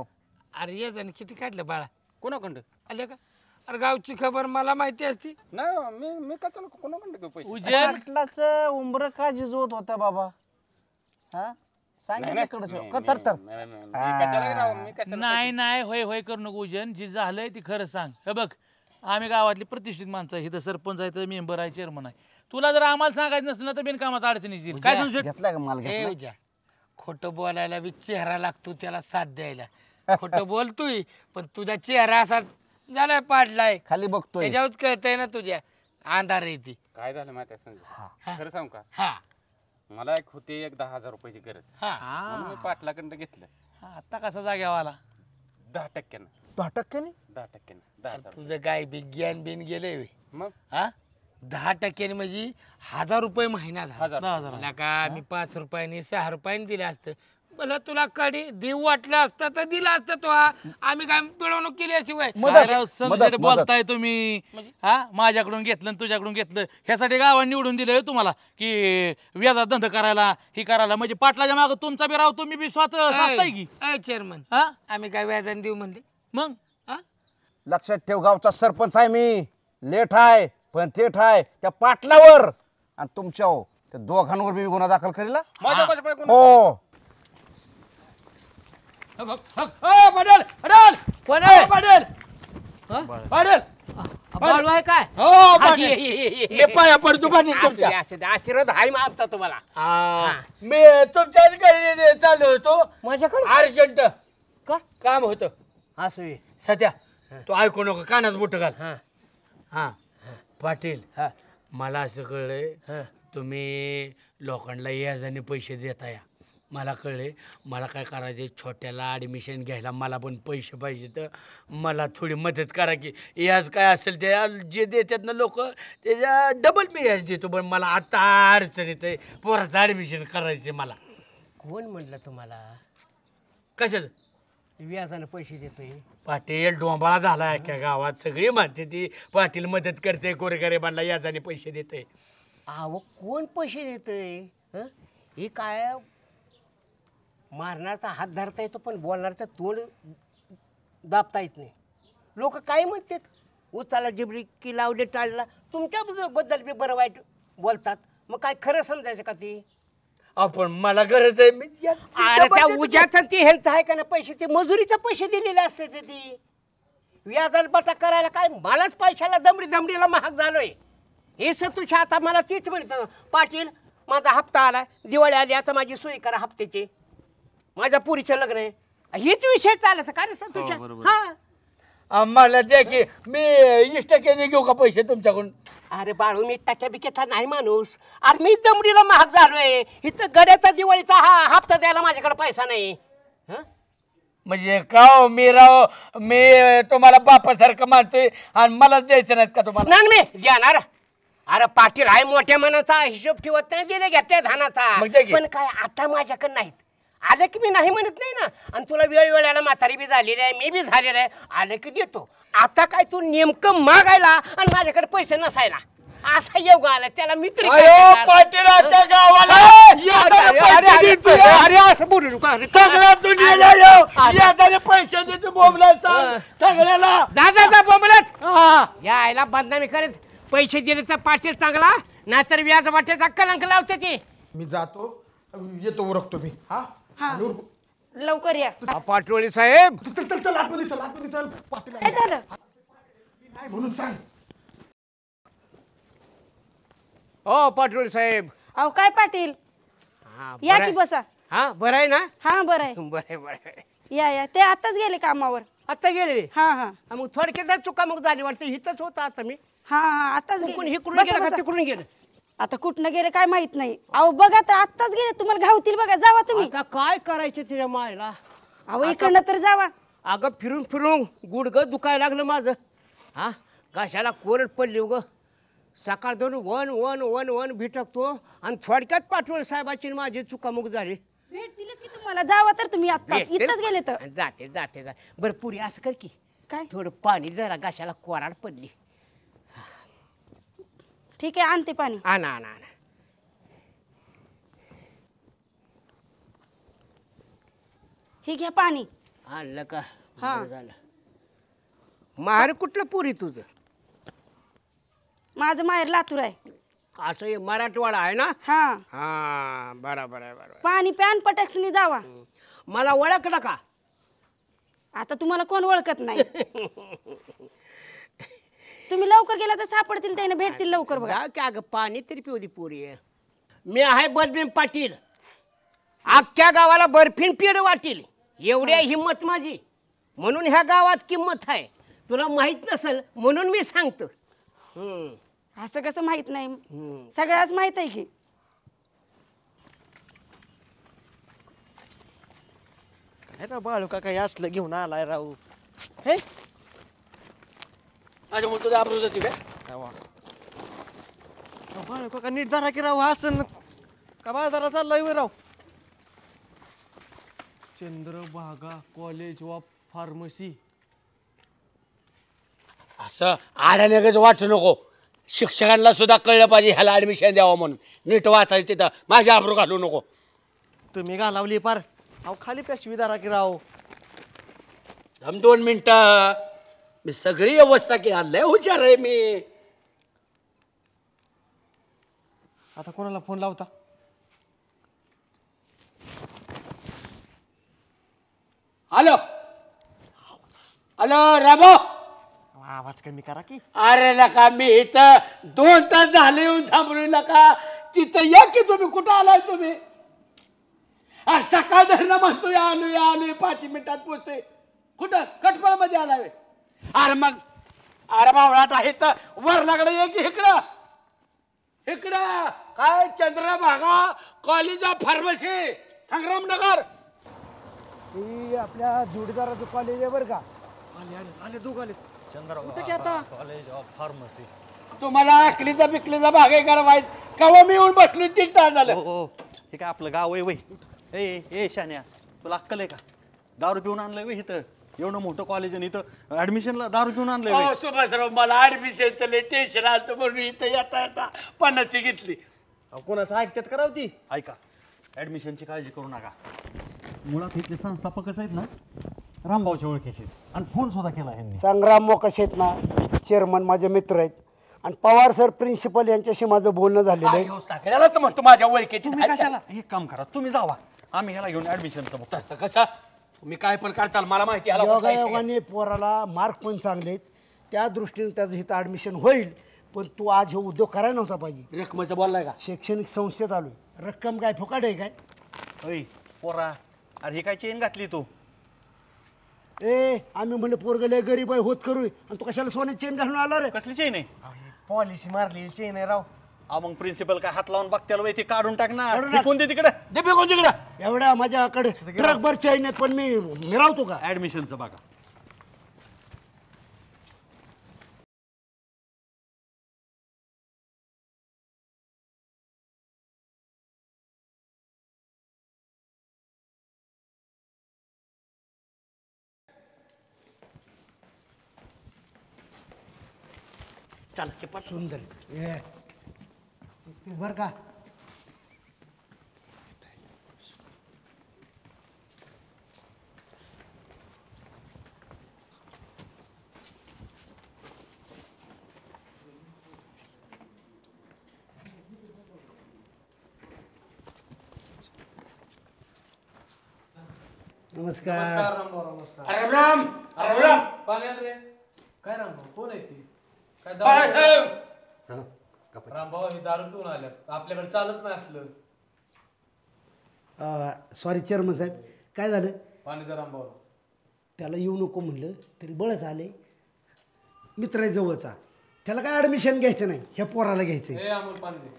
L: अरे ये जाण किती काढलं बाळा?
F: कोणाकडं
L: आले का? अरे गावची खबर मला माहिती असती.
F: नाही मी का त्याला कोणाकडं घेऊ पैसे?
K: उज्जैन
M: पाटलाच उंबर का जिजवत होता बाबा? हा सांगितलं तर
K: नाही नाही होय होय करू नको उज्जैन. जी झालंय ती खरं सांग. हे बघ आम्ही गावातली प्रतिष्ठित माणसं आहे. इथं सरपंच आहे, तर मेंबर आहे, चेअरमन आहे. तुला जर आम्हाला सांगायचं नसलं ना तर बिनकामाचा अडचणीच येईल. काय सांगू
M: घेतला का माल?
L: उद्या खोटं बोलायला बी चेहरा लागतो त्याला साथ द्यायला. खोटं बोलतोय पण तुझा चेहरा असा झालाय पाडलाय,
M: खाली बघतोय,
L: त्याच्यावर कळतंय ना तुझ्या अंधार येते.
F: काय झालं माहिती आहे संजय? खरं सांगू का?
L: हा
F: मला एक होते 10,000 रुपयाची गरज. म्हणून मी पाटलाकडं घेतलं.
K: आता कसा जाग्यावर आला?
F: 10%.
M: 10%?
F: 10%.
L: तुझं काय विज्ञान बिन गेले
F: मग
L: 10% म्हणजे 1000 रुपये महिना.
K: 10,000
L: का मी 5 रुपयाने 6 रुपयाने दिले असतं. मला तुला कडी देऊ वाटलं असतं तर दिला असतं तो. आम्ही काय पिळवणूक केली अशिवाय.
K: बोलताय तुम्ही. माझ्याकडून घेतलं तुझ्याकडून घेतलं ह्यासाठी गावाने निवडून दिलं तुम्हाला की व्याजात धंदा करायला ही करायला. म्हणजे पाटलाच्या माग तुमचा बी राव तुम्ही बी स्वतः साधताय की
L: चेअरमन. आम्ही काय व्याजाने देऊ म्हणले?
K: मग
M: लक्षात ठेव, गावचा सरपंच आहे मी. लेट आहे पण थेट आहे त्या पाटलावर आणि तुमच्या त्या दोघांवर मी गुन्हा दाखल करेला. हो
E: पाटील कोण आहे? पाटील पाटील बाळू आहे काय?
L: हो पाटील पाया पडतो पाटील तुमच्या.
E: आशीर्वाद आहे आमचा तुम्हाला.
L: मी तुमच्याच घरी चालू होतो.
E: माझ्याकडे
L: अर्जंट
E: का
L: काम होतं.
E: असं
L: सध्या तू ऐकू नको, कानात बोट घाल. हा पाटील मला असं कळलंय तुम्ही लोकांना याजाने पैसे देताय. मला कळले. मला काय करायचे, छोट्याला ॲडमिशन घ्यायला मला पण पैसे पाहिजे. तर मला थोडी मदत करा की याज काय असेल ते जे देतात ना लोक त्याच्या डबल मी याज देतो. पण मला आता अडचणीत आहे, पोराचं ॲडमिशन करायचे. मला
E: कोण म्हटलं तुम्हाला
L: कशाचं
E: व्याजाने पैसे देतोय?
L: पाटील डोंबाळा झाला त्या गावात. सगळी म्हणते ती पाटील मदत करते, गोरगरिबांना याजाने पैसे देते.
E: अहो कोण पैसे देतोय? हे काय मारणारचा हात धरता येतो पण बोलणारचं तोंड दाबता येत नाही. लोक काय म्हणतात, उचाला जिबरी की लावले टाळला. तुमच्याबद्दल बी बरं वाईट बोलतात. मग काय खरं समजायचं का ते?
L: आपण मला गरज आहे. मी
E: अरे त्या उद्याचं ते ह्यांचं आहे का ना पैसे, ते मजुरीचे पैसे दिलेले असते ते व्याजाला बटा करायला. काय मलाच पैशाला दमडीला महाग झालोय. हे सतुशा आता मला तेच म्हणतं, पाटील माझा हप्ता आला, दिवाळी आली, आता माझी सोय करा हप्त्याची, माझ्या पुरीचं लग्न आहे. हेच विषय चालायचा का रे सतुशा? हा
L: मला द्या की मी 20% घेऊ का पैसे तुमच्याकडून?
E: अरे बाळू मी टक्या बिकेटा नाही माणूस. अरे मी दमडीला महाग झालोय. इथं गड्याचा दिवाळीचा हप्ता द्यायला माझ्याकडे पैसा नाही.
L: म्हणजे का मी राव मी तुम्हाला बापासारखं मानतोय आणि मलाच द्यायचं नाहीत का तुम्हाला?
E: नाही मी देणार. अरे पाटील आहे मोठ्या मनाचा, हिशोब ठेवत नाही, दिले घेतल्या धानाचा. पण काय आता माझ्याकडे नाहीत. आलं की मी नाही म्हणत नाही ना. आणि तुला वेळेला म्हातारी बी झालेली आहे, मी बी झालेलं आहे, आलं की देतो. आता काय तू नेमकं मागायला आणि माझ्याकडे पैसे नसायला असा योग आला त्याला मित्र
G: पाटीलाच्या गावाला
E: अरे असं बोलू नका.
G: सगळ्या दुनियाला याच्याने पैसे देतो बोंबला सगळ्याला.
E: जा बोंबलत यायला बदनामी करत पैसे दिले पाटील चांगला नाहीतर व्याज वाट्याचा कलंक लावते ते.
C: मी जातो येतो उरकतो मी. हा
N: लवकर या.
E: पाटोळी साहेब
C: चल चल चल आतमध्ये चल आतमध्ये चल. पाटील
N: काय झालं
C: नाही म्हणून सांग.
E: हो पाटोळी साहेब.
N: अहो काय पाटील या की बसा.
E: हा बरं आहे ना.
N: हा बरं आहे.
E: बरं
N: या ते आताच गेले कामावर.
E: आता गेले.
N: हा
E: मग थोडक्यात चुका मग झाली वाटतं. हिथंच होता आता मी.
N: हा आताच
E: इकडून गेलं का तिकडून गेलं.
N: आता कुठनं गेले काय माहित नाही. अहो बघा तर आत्ताच गेले तुम्हाला घावतील बघा. जावा तुम्ही.
E: आता काय करायचं तिच्या मायला.
N: अहो इकडनं तर जावा.
E: अगं फिरून फिरून गुडघं दुखायला लागलं माझं. हा घशाला कोरड पडली उग. सकाळ दोन वन वन वन वन भिटकतो आणि थोडक्यात पाठवण साहेबाची माझी चुकामुक झाली.
N: भेटतीलच की तुम्हाला. जावा तर तुम्ही आत्ताच. इथंच गेले तर
E: जाते बरं पुरी असं कर की
N: काय
E: थोडं पाणी जरा घशाला कोराड पडली.
N: ठीक आहे आणते पाणी.
E: आणा
N: हे घ्या पाणी.
E: आणलं का.
N: हा.
E: बरं झालं. माहेर कुठलं पुरी तुझं.
N: माझं माहेर लातूर आहे.
E: असं हे मराठवाडा आहे ना.
N: हा
E: बरोबर आहे.
N: पाणी प्यान पटक्सनी जावा.
E: मला ओळखलं का.
N: आता तुम्हाला कोण ओळखत नाही. तुम्ही लवकर गेला तर सापडतील त्याने भेटतील लवकर बघा.
E: जा की अगं पाणी तरी पिऊ दे पुरी. मी आहे बलबीन पाटील. अख्ख्या गावाला बर्फीन पेड वाटील एवढी आहे हिंमत माझी. म्हणून ह्या गावात किंमत आहे. तुला माहित नसेल म्हणून मी सांगतो.
N: असं कसं माहित नाही. सगळ्याच माहित आहे की.
F: काय राव बाळू का काय असलं घेऊन आलाय राहू. हे
G: माझ्या म्हणतो आपण जाते काय
F: बाळू का नीट धरा की राहू. असं का बाजारा चाललाय वे राव. Chandrabhaga college of pharmacy.
G: असं आड्याने वाटू नको. शिक्षकांना सुद्धा कळलं पाहिजे ह्याला ऍडमिशन द्यावं म्हणून. नीट वाचायचं तिथं माझ्या आबरू घालू नको.
F: तुम्ही घालावली पार. अहो खाली पिशवी धरा की राव.
G: 2 मिनिटं मी सगळी व्यवस्था केली. लय हुशार आहे मी.
F: आता कोणाला फोन लावता.
G: हॅलो रामो.
F: आवाज कमी करा की.
G: अरे नका मी इथं 2 तास झाले येऊन थांबलो नका. तिथं या की तुम्ही. कुठं आलाय तुम्ही. अरे सकाळ धरणं म्हणतो या आलोय 5 मिनिटात पोचतोय. कुठं कटपळ मध्ये आलाय. अरे मग अरे बावळाट आहे तर वर लागलं ये की इकडं काय Chandrabhaga college of pharmacy Sangramnagar.
D: ही आपल्या जोडीदाराचं कॉलेज आहे बरं का.
F: आले दोघ आले. कुठे की आता कॉलेज ऑफ फार्मसी.
G: तुम्हाला अकलीचा बिकलीचा भाग आहे करावायच कवा मी येऊन बसलो 3 तास झालं.
F: हो हे काय आपलं गाव आहे वय. ए शान्या तुला अक्कल आहे का. दारू पिऊन आणलंय वय इथं. एवढं मोठं कॉलेज आणि इथं ऍडमिशनला दारू पिऊन आणलंय.
G: सुभाषराव मला ऍडमिशनचं लय टेन्शन आलं म्हणून इथं येता 50ची घेतली.
F: कोणाचं ऐकतात करावती. ऐका ऍडमिशनची काळजी करू नका. मुळात इथले संस्थापकच आहेत ना रामभाऊच्या ओळखीचे. आणि फोन सुद्धा केला ह्यांनी.
D: संग्राम मोकाश आहेत ना चेअरमन माझे मित्र आहेत. आणि पवार सर प्रिन्सिपल यांच्याशी माझं बोलणं झालेलं आहे.
G: सगळ्यालाच म्हणतो माझ्या ओळखीची.
F: तुम्ही कशाला एक काम करा तुम्ही जावा. आम्ही ह्याला घेऊन ऍडमिशनचं बघतो.
G: तसं कसं तुम्ही काय पण करताल मला माहिती.
D: योगायोगाने पोराला मार्क पण चांगले आहेत. त्या दृष्टीने त्याचं इथं ऍडमिशन होईल. पण तू आज हे उद्योग करायला नव्हता पाहिजे.
G: रकमेचं बोललाय का.
D: शैक्षणिक संस्थेत आलोय. रक्कम काय फुकाट आहे काय.
F: होय पोरा. अरे ही काय चेन घातली तू.
D: आम्ही म्हणलं पोरगं लय गरीब आहे होत करू. आणि तू कशाला सोन्याची चेन घालून आला रे.
F: कसली चेन आहे. पॉलिसी मारलेली चेन आहे राव. मग प्रिन्सिपल काय हात लावून बघत्याला ते काढून टाक ना. फेकून दे तिकडे.
D: एवढ्या माझ्याकडे ट्रकभर चेन आहेत पण मी मिरावतो का.
F: ऍडमिशनचं बघा.
I: चला
D: सुंदर बर का. नमस्कार.
L: राम राम राम.
O: काय रामभाऊ कोण आहे ती काय
L: बाळासाहेब.
O: रामभाऊ हे दारू पिऊन आल्यात आपल्याकडे चालत नाही असलं.
D: सॉरी चेअरमन साहेब काय झालं.
O: पाणी द्या रामभाऊ.
D: त्याला येऊ नको म्हणलं तरी बळच आले. मित्र आहे जवळचा त्याला काय ॲडमिशन घ्यायचं नाही ह्या पोराला घ्यायचं.
O: हे अमोल पाणी दे.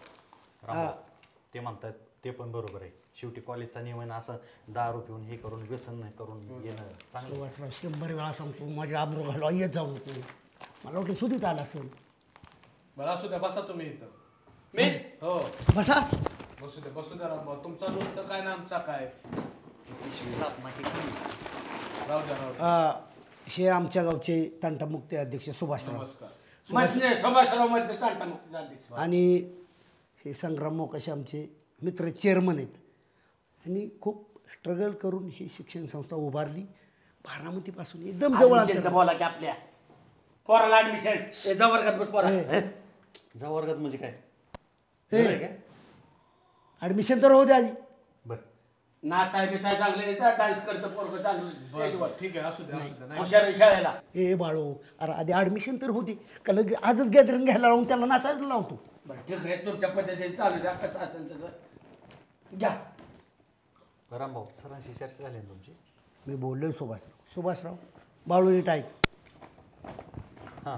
F: ते म्हणतात ते पण बरोबर आहे. शेवटी कॉलेजचा नियम आहे असं दारू पिऊन हे करून व्यसन नाही करून येणं चांगलं.
D: 100 वेळा सांगतो माझ्या आब्रू घालवा येत जाऊ नको. मला वाटतं सुधीत आला असेल.
O: बरं असू द्या बसा तुम्ही इथं.
L: मी
O: हो
D: बसा.
O: बसू द्या रामभाऊ. तुमचा दोस्त काय ना आमचा काय राहू द्या.
D: हे आमच्या गावचे तंटामुक्ती अध्यक्ष सुभाषराव. आणि हे संग्राम मोकाशे आमचे मित्र चेअरमन आहेत. आणि खूप स्ट्रगल करून ही शिक्षण संस्था उभारली. बारामतीपासून एकदम जवळ.
L: बोला की आपल्या पोराला ऍडमिशन जा वर्गात बस पोरा.
F: जा वर्गात म्हणजे काय
D: ऍडमिशन तर होऊ द्या आधी.
L: नाचाय बिचाय चांगले डान्स करतं पोरगं चांगलं.
O: ठीक आहे असू द्या
L: हुशार शाळेला.
D: ए बाळो अरे आधी ऍडमिशन तर होती का लगे आजच गॅदरिंग घ्यायला लावून त्याला नाचायला लावतो.
L: बरं ठीक आहे तुमच्या पद्धतीने चालू द्या कसं असेल तसं घ्या.
F: रामभाऊ सरांशी चर्चा झाली ना तुमची.
D: मी बोललोय सुभाषराव बाळू नीट ऐक.
F: हां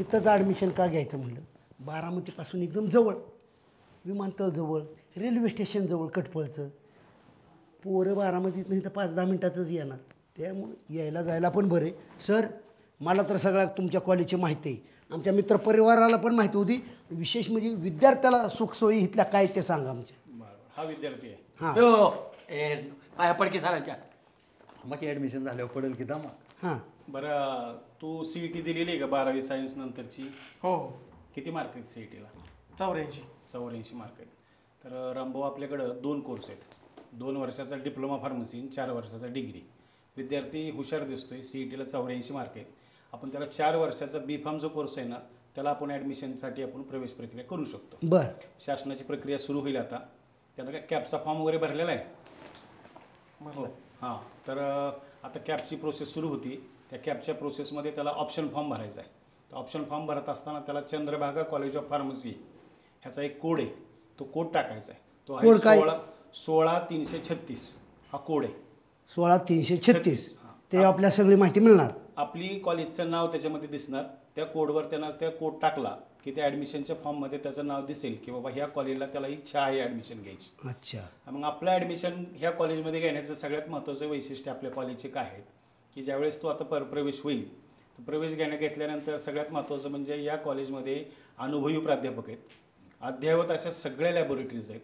D: इथंच ॲडमिशन का घ्यायचं म्हणलं. बारामतीपासून एकदम जवळ विमानतळ जवळ रेल्वे स्टेशन जवळ कटपळचं. पोरं बारामतीत नाही तर 5-10 मिनटाचंच येणार. त्यामुळे यायला जायला पण बरे. सर मला तर सगळ्या तुमच्या कॉलेजची माहिती आहे. आमच्या मित्रपरिवाराला पण माहिती होती. विशेष म्हणजे विद्यार्थ्याला सुखसोयी इथल्या काय ते सांगा आमच्या.
O: हा विद्यार्थी आहे.
D: हां
L: पाया पडकी सरांच्या.
F: मग ॲडमिशन झाल्यावर पडेल की दामा.
D: हां
O: बरं तू CET दिलेली आहे का 12वी सायन्स नंतरची.
K: हो
O: किती मार्क आहेत CETला.
K: 84
O: मार्क आहेत. तर रामभाऊ आपल्याकडं 2 कोर्स आहेत. 2 वर्षाचा डिप्लोमा फार्मसी 4 वर्षाचा डिग्री. विद्यार्थी हुशार दिसतोय. CETला 84 मार्क आहेत. आपण त्याला 4 वर्षाचा B.Pharm जो कोर्स आहे ना त्याला आपण ॲडमिशनसाठी आपण प्रवेश प्रक्रिया करू शकतो.
D: बरं
O: शासनाची प्रक्रिया सुरू होईल आता. त्यानं काय कॅपचा फॉर्म वगैरे भरलेला आहे. हो हां तर आता कॅपची प्रोसेस सुरू होती. त्या कॅपच्या प्रोसेसमध्ये त्याला ऑप्शन फॉर्म भरायचा आहे. तर ऑप्शन फॉर्म भरत असताना त्याला चंद्रभागा कॉलेज ऑफ फार्मसी ह्याचा एक कोड आहे. तो कोड टाकायचा आहे. तो आहे 16336 हा कोड आहे.
D: 16336 ते आपल्या सगळी माहिती मिळणार.
O: आपली कॉलेजचं नाव त्याच्यामध्ये दिसणार. त्या कोडवर त्यानं त्या कोड टाकला की त्या ॲडमिशनच्या फॉर्ममध्ये त्याचं नाव दिसेल की बाबा ह्या कॉलेजला त्याला इच्छा आहे ॲडमिशन घ्यायची.
D: अच्छा
O: मग आपलं ॲडमिशन ह्या कॉलेजमध्ये घेण्याचं सगळ्यात महत्त्वाचं वैशिष्ट्य आपल्या कॉलेजचे काय आहेत की ज्यावेळेस तो आता प्रवेश होईल तर प्रवेश घेतल्यानंतर सगळ्यात महत्त्वाचं म्हणजे या कॉलेजमध्ये अनुभवी प्राध्यापक आहेत. अद्ययावत अशा सगळ्या लॅबोरेटरीज आहेत.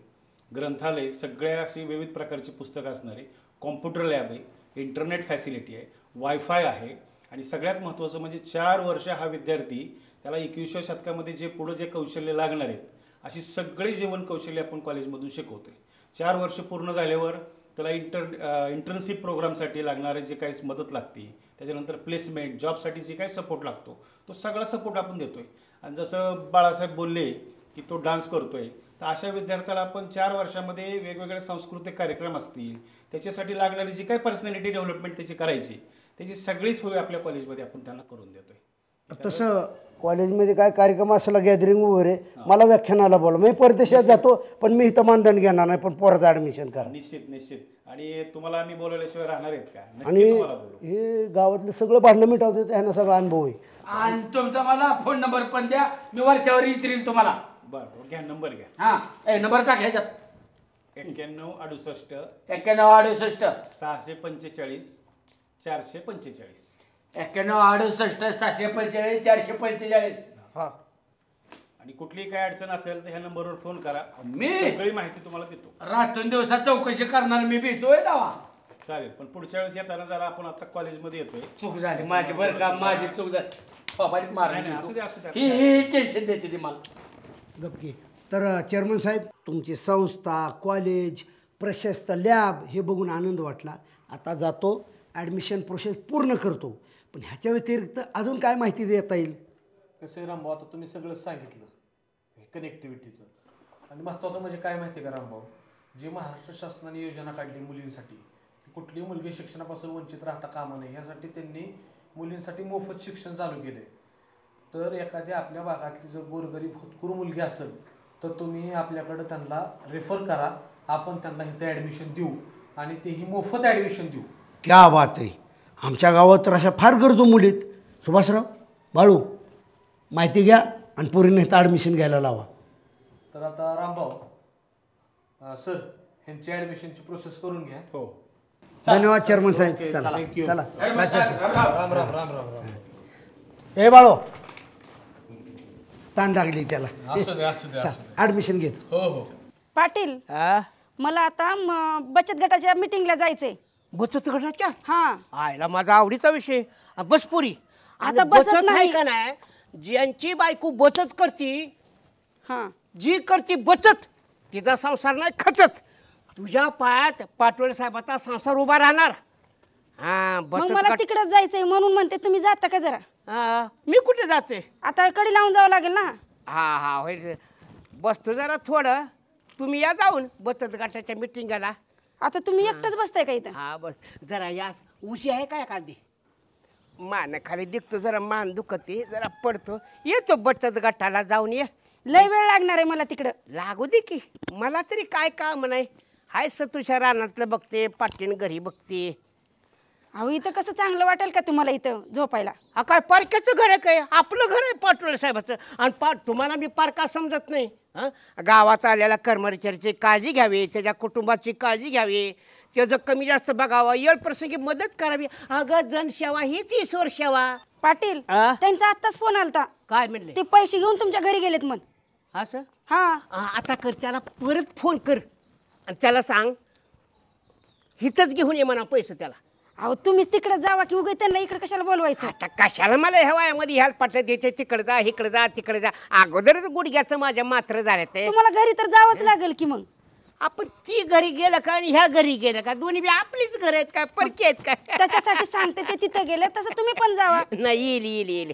O: ग्रंथालय सगळ्या अशी विविध प्रकारची पुस्तकं असणारे. कॉम्प्युटर लॅब आहे. इंटरनेट फॅसिलिटी आहे. वायफाय आहे. आणि सगळ्यात महत्त्वाचं म्हणजे 4 वर्ष हा विद्यार्थी त्याला 21व्या शतकामध्ये जे पुढं जे कौशल्य लागणार आहेत अशी सगळी जीवन कौशल्य आपण कॉलेजमधून शिकवतो आहे. 4 वर्ष पूर्ण झाल्यावर त्याला इंटर्नशिप प्रोग्रामसाठी लागणारे जे काही मदत लागते त्याच्यानंतर प्लेसमेंट जॉबसाठी जे काही सपोर्ट लागतो तो सगळा सपोर्ट आपण देतो आहे. आणि जसं बाळासाहेब बोलले की तो डान्स करतो आहे तर अशा विद्यार्थ्याला आपण 4 वर्षामध्ये वेगवेगळे सांस्कृतिक कार्यक्रम असतील त्याच्यासाठी लागणारी जी काही पर्सनॅलिटी डेव्हलपमेंट त्याची करायची त्याची सगळी सोय आपल्या कॉलेजमध्ये आपण त्यांना करून देतोय.
D: तसं कॉलेजमध्ये काय कार्यक्रम असला गॅदरिंग वगैरे मला व्याख्यानाला बोला. मी परदेशात जातो पण मी इथं मानधन घेणार नाही पण पोराचं ॲडमिशन करा.
O: निश्चित. आणि तुम्हाला आम्ही बोलवल्याशिवाय राहणार आहेत का.
D: आणि हे गावातलं सगळं भांडणं मिटवते ह्यांना सगळा अनुभव आहे.
L: आणि तुमचा मला फोन नंबर पण द्या. मी वरच्यावर विचारील तुम्हाला.
O: बरं घ्या नंबर घ्या.
L: हां नंबर टाक ह्याच्यात
O: 9168
L: 645
O: 445
L: 9168 645 445.
O: हां आणि कुठलीही काय अडचण असेल तर ह्या नंबरवर फोन करा.
L: मी
O: सगळी माहिती तुम्हाला देतो.
L: रातून दिवसात चौकशी करणार मी भेटतोय दावा.
O: चालेल पण पुढच्या वेळेस येताना जरा आपण आता कॉलेजमध्ये येतोय.
L: चूक झाली माझी बरं का. माझी चूक झाली.
E: थोबाडीत मारून
O: नाही,
E: देतो.
O: असू द्या, असू द्या.
E: ही टेन्शन देते ती मला.
D: गपके. तर चेअरमन साहेब, तुमची संस्था, कॉलेज, प्रशस्त लॅब हे बघून आनंद वाटला. आता जातो, ॲडमिशन प्रोसेस पूर्ण करतो. पण ह्याच्या व्यतिरिक्त अजून काय माहिती देता येईल?
F: कसं आहे रामभाऊ, आता तुम्ही सगळं सांगितलं कनेक्टिव्हिटीचं. आणि महत्त्वाचं म्हणजे काय माहिती आहे का रामभाऊ, जी महाराष्ट्र शासनाने योजना काढली मुलींसाठी, कुठलीही मुलगी शिक्षणापासून वंचित राहता कामा नये यासाठी त्यांनी मुलींसाठी मोफत शिक्षण चालू केले. तर एखाद्या आपल्या भागातली जर गोरगरीब होतकरू मुलगी असेल तर तुम्ही आपल्याकडं त्यांना रेफर करा, आपण त्यांना इथे ॲडमिशन देऊ आणि तेही मोफत ॲडमिशन देऊ.
D: क्या बात आहे. आमच्या गावात तर अशा फार गरजू मुली आहेत. सुभाषराव, बाळू, माहिती घ्या आणि पोरींना इथं ॲडमिशन घ्यायला लावा.
F: तर आता रामभाऊ सर ह्यांची ॲडमिशनची प्रोसेस करून घ्या. हो,
D: धन्यवाद चेअरमन साहेब.
F: ओके,
D: चला
F: थँक्यू.
D: चला.
F: राम राम राम राम राम.
D: ए बाळो, ताण लागली त्याला.
F: असू दे, असू दे, असू दे.
D: ॲडमिशन घेत.
F: हो हो.
N: पाटील, मला आता बचत गटाच्या मीटिंगला जायचंय.
E: बचत गटाच्या?
N: हा.
E: आयला माझा आवडीचा विषय. बस पुरी.
N: आता बचत नाही
E: का नाही, ज्यांची बायको बचत करती,
N: हा,
E: जी करती बचत, तिचा संसार नाही खचत. तुझ्या पायात पाटोळे साहेबाचा संसार उभा राहणार. हा,
N: मग
E: बचत
N: मला
E: गट.
N: तिकडे जायचंय म्हणून म्हणते, तुम्ही जाता का जरा?
E: मी कुठे जाते
N: आता? कडी लावून जावं लागेल ना.
E: हा हा होईल. बसतो जरा थोडं. तुम्ही या जाऊन बचत गटाच्या मिटिंगला.
N: आता तुम्ही एकटंच बसताय का इथं?
E: हा बस जरा या. उशी आहे काय एखादी? मान खाली दिखतो, जरा मान दुखते, जरा पडतो. येतो बचत गटाला जाऊन ये.
N: लय वेळ लागणार आहे मला तिकडं.
E: लागू दे की, मला तरी काय काम नाही. हाय सतुशा रानातलं बघते, पाटीन घरी बघते.
N: अहो, इथं कसं चांगलं वाटेल का तुम्हाला इथं झोपायला?
E: हा काय पारक्याचं घर आहे काय? आपलं घर आहे पाटोळे साहेबाचं. आणि तुम्हाला मी पारका समजत नाही. हां, गावात आलेल्या कर्मचाऱ्याची काळजी घ्यावी, त्याच्या कुटुंबाची काळजी घ्यावी, त्याचं कमी जास्त बघावं, येळ प्रसंगी मदत करावी. अगं, जनसेवा हीच ईश्वर सेवा.
N: पाटील, त्यांचा आत्ताच फोन आलता.
E: काय म्हणले?
N: ते पैसे घेऊन तुमच्या घरी गेलेत म्हण.
E: असं?
N: हा.
E: आता कर, त्याला परत फोन कर आणि त्याला सांग हिथंच घेऊन ये म्हणा पैसे त्याला.
N: अहो, तुम्हीच तिकडे जावा की उगाच त्यांना इकडे कशाला बोलवायचं?
E: आता कशाला मला ह्या वयामध्ये ह्याला पाठवत येते, तिकडे जा, इकडे जा, तिकडे जा. अगोदरच गुडघ्याचं माझ्या मात्र झालं ते.
N: तुम्हाला घरी तर जावंच लागेल की मग.
E: आपण ती घरी गेलं का आणि ह्या घरी गेलं का? दोन्ही बी आपलीच घर आहेत काय, परकी आहेत काय?
N: त्याच्यासाठी सांगते, ते तिथं गेले तसं तुम्ही पण जावा.
E: नाही, येईल येईल येईल.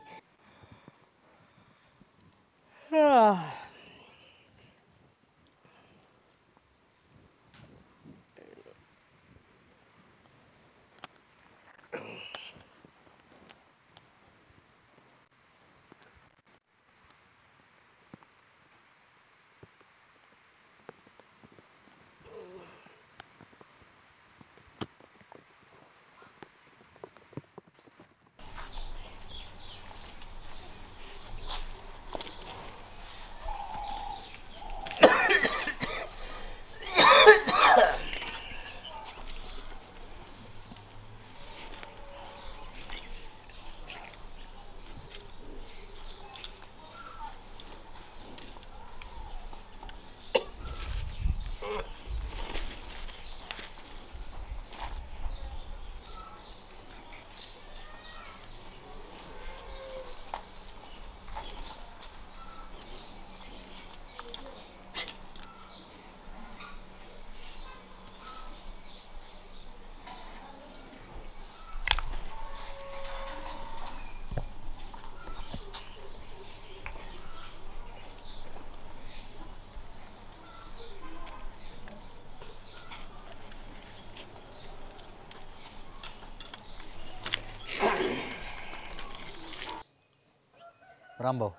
F: रामभाऊ,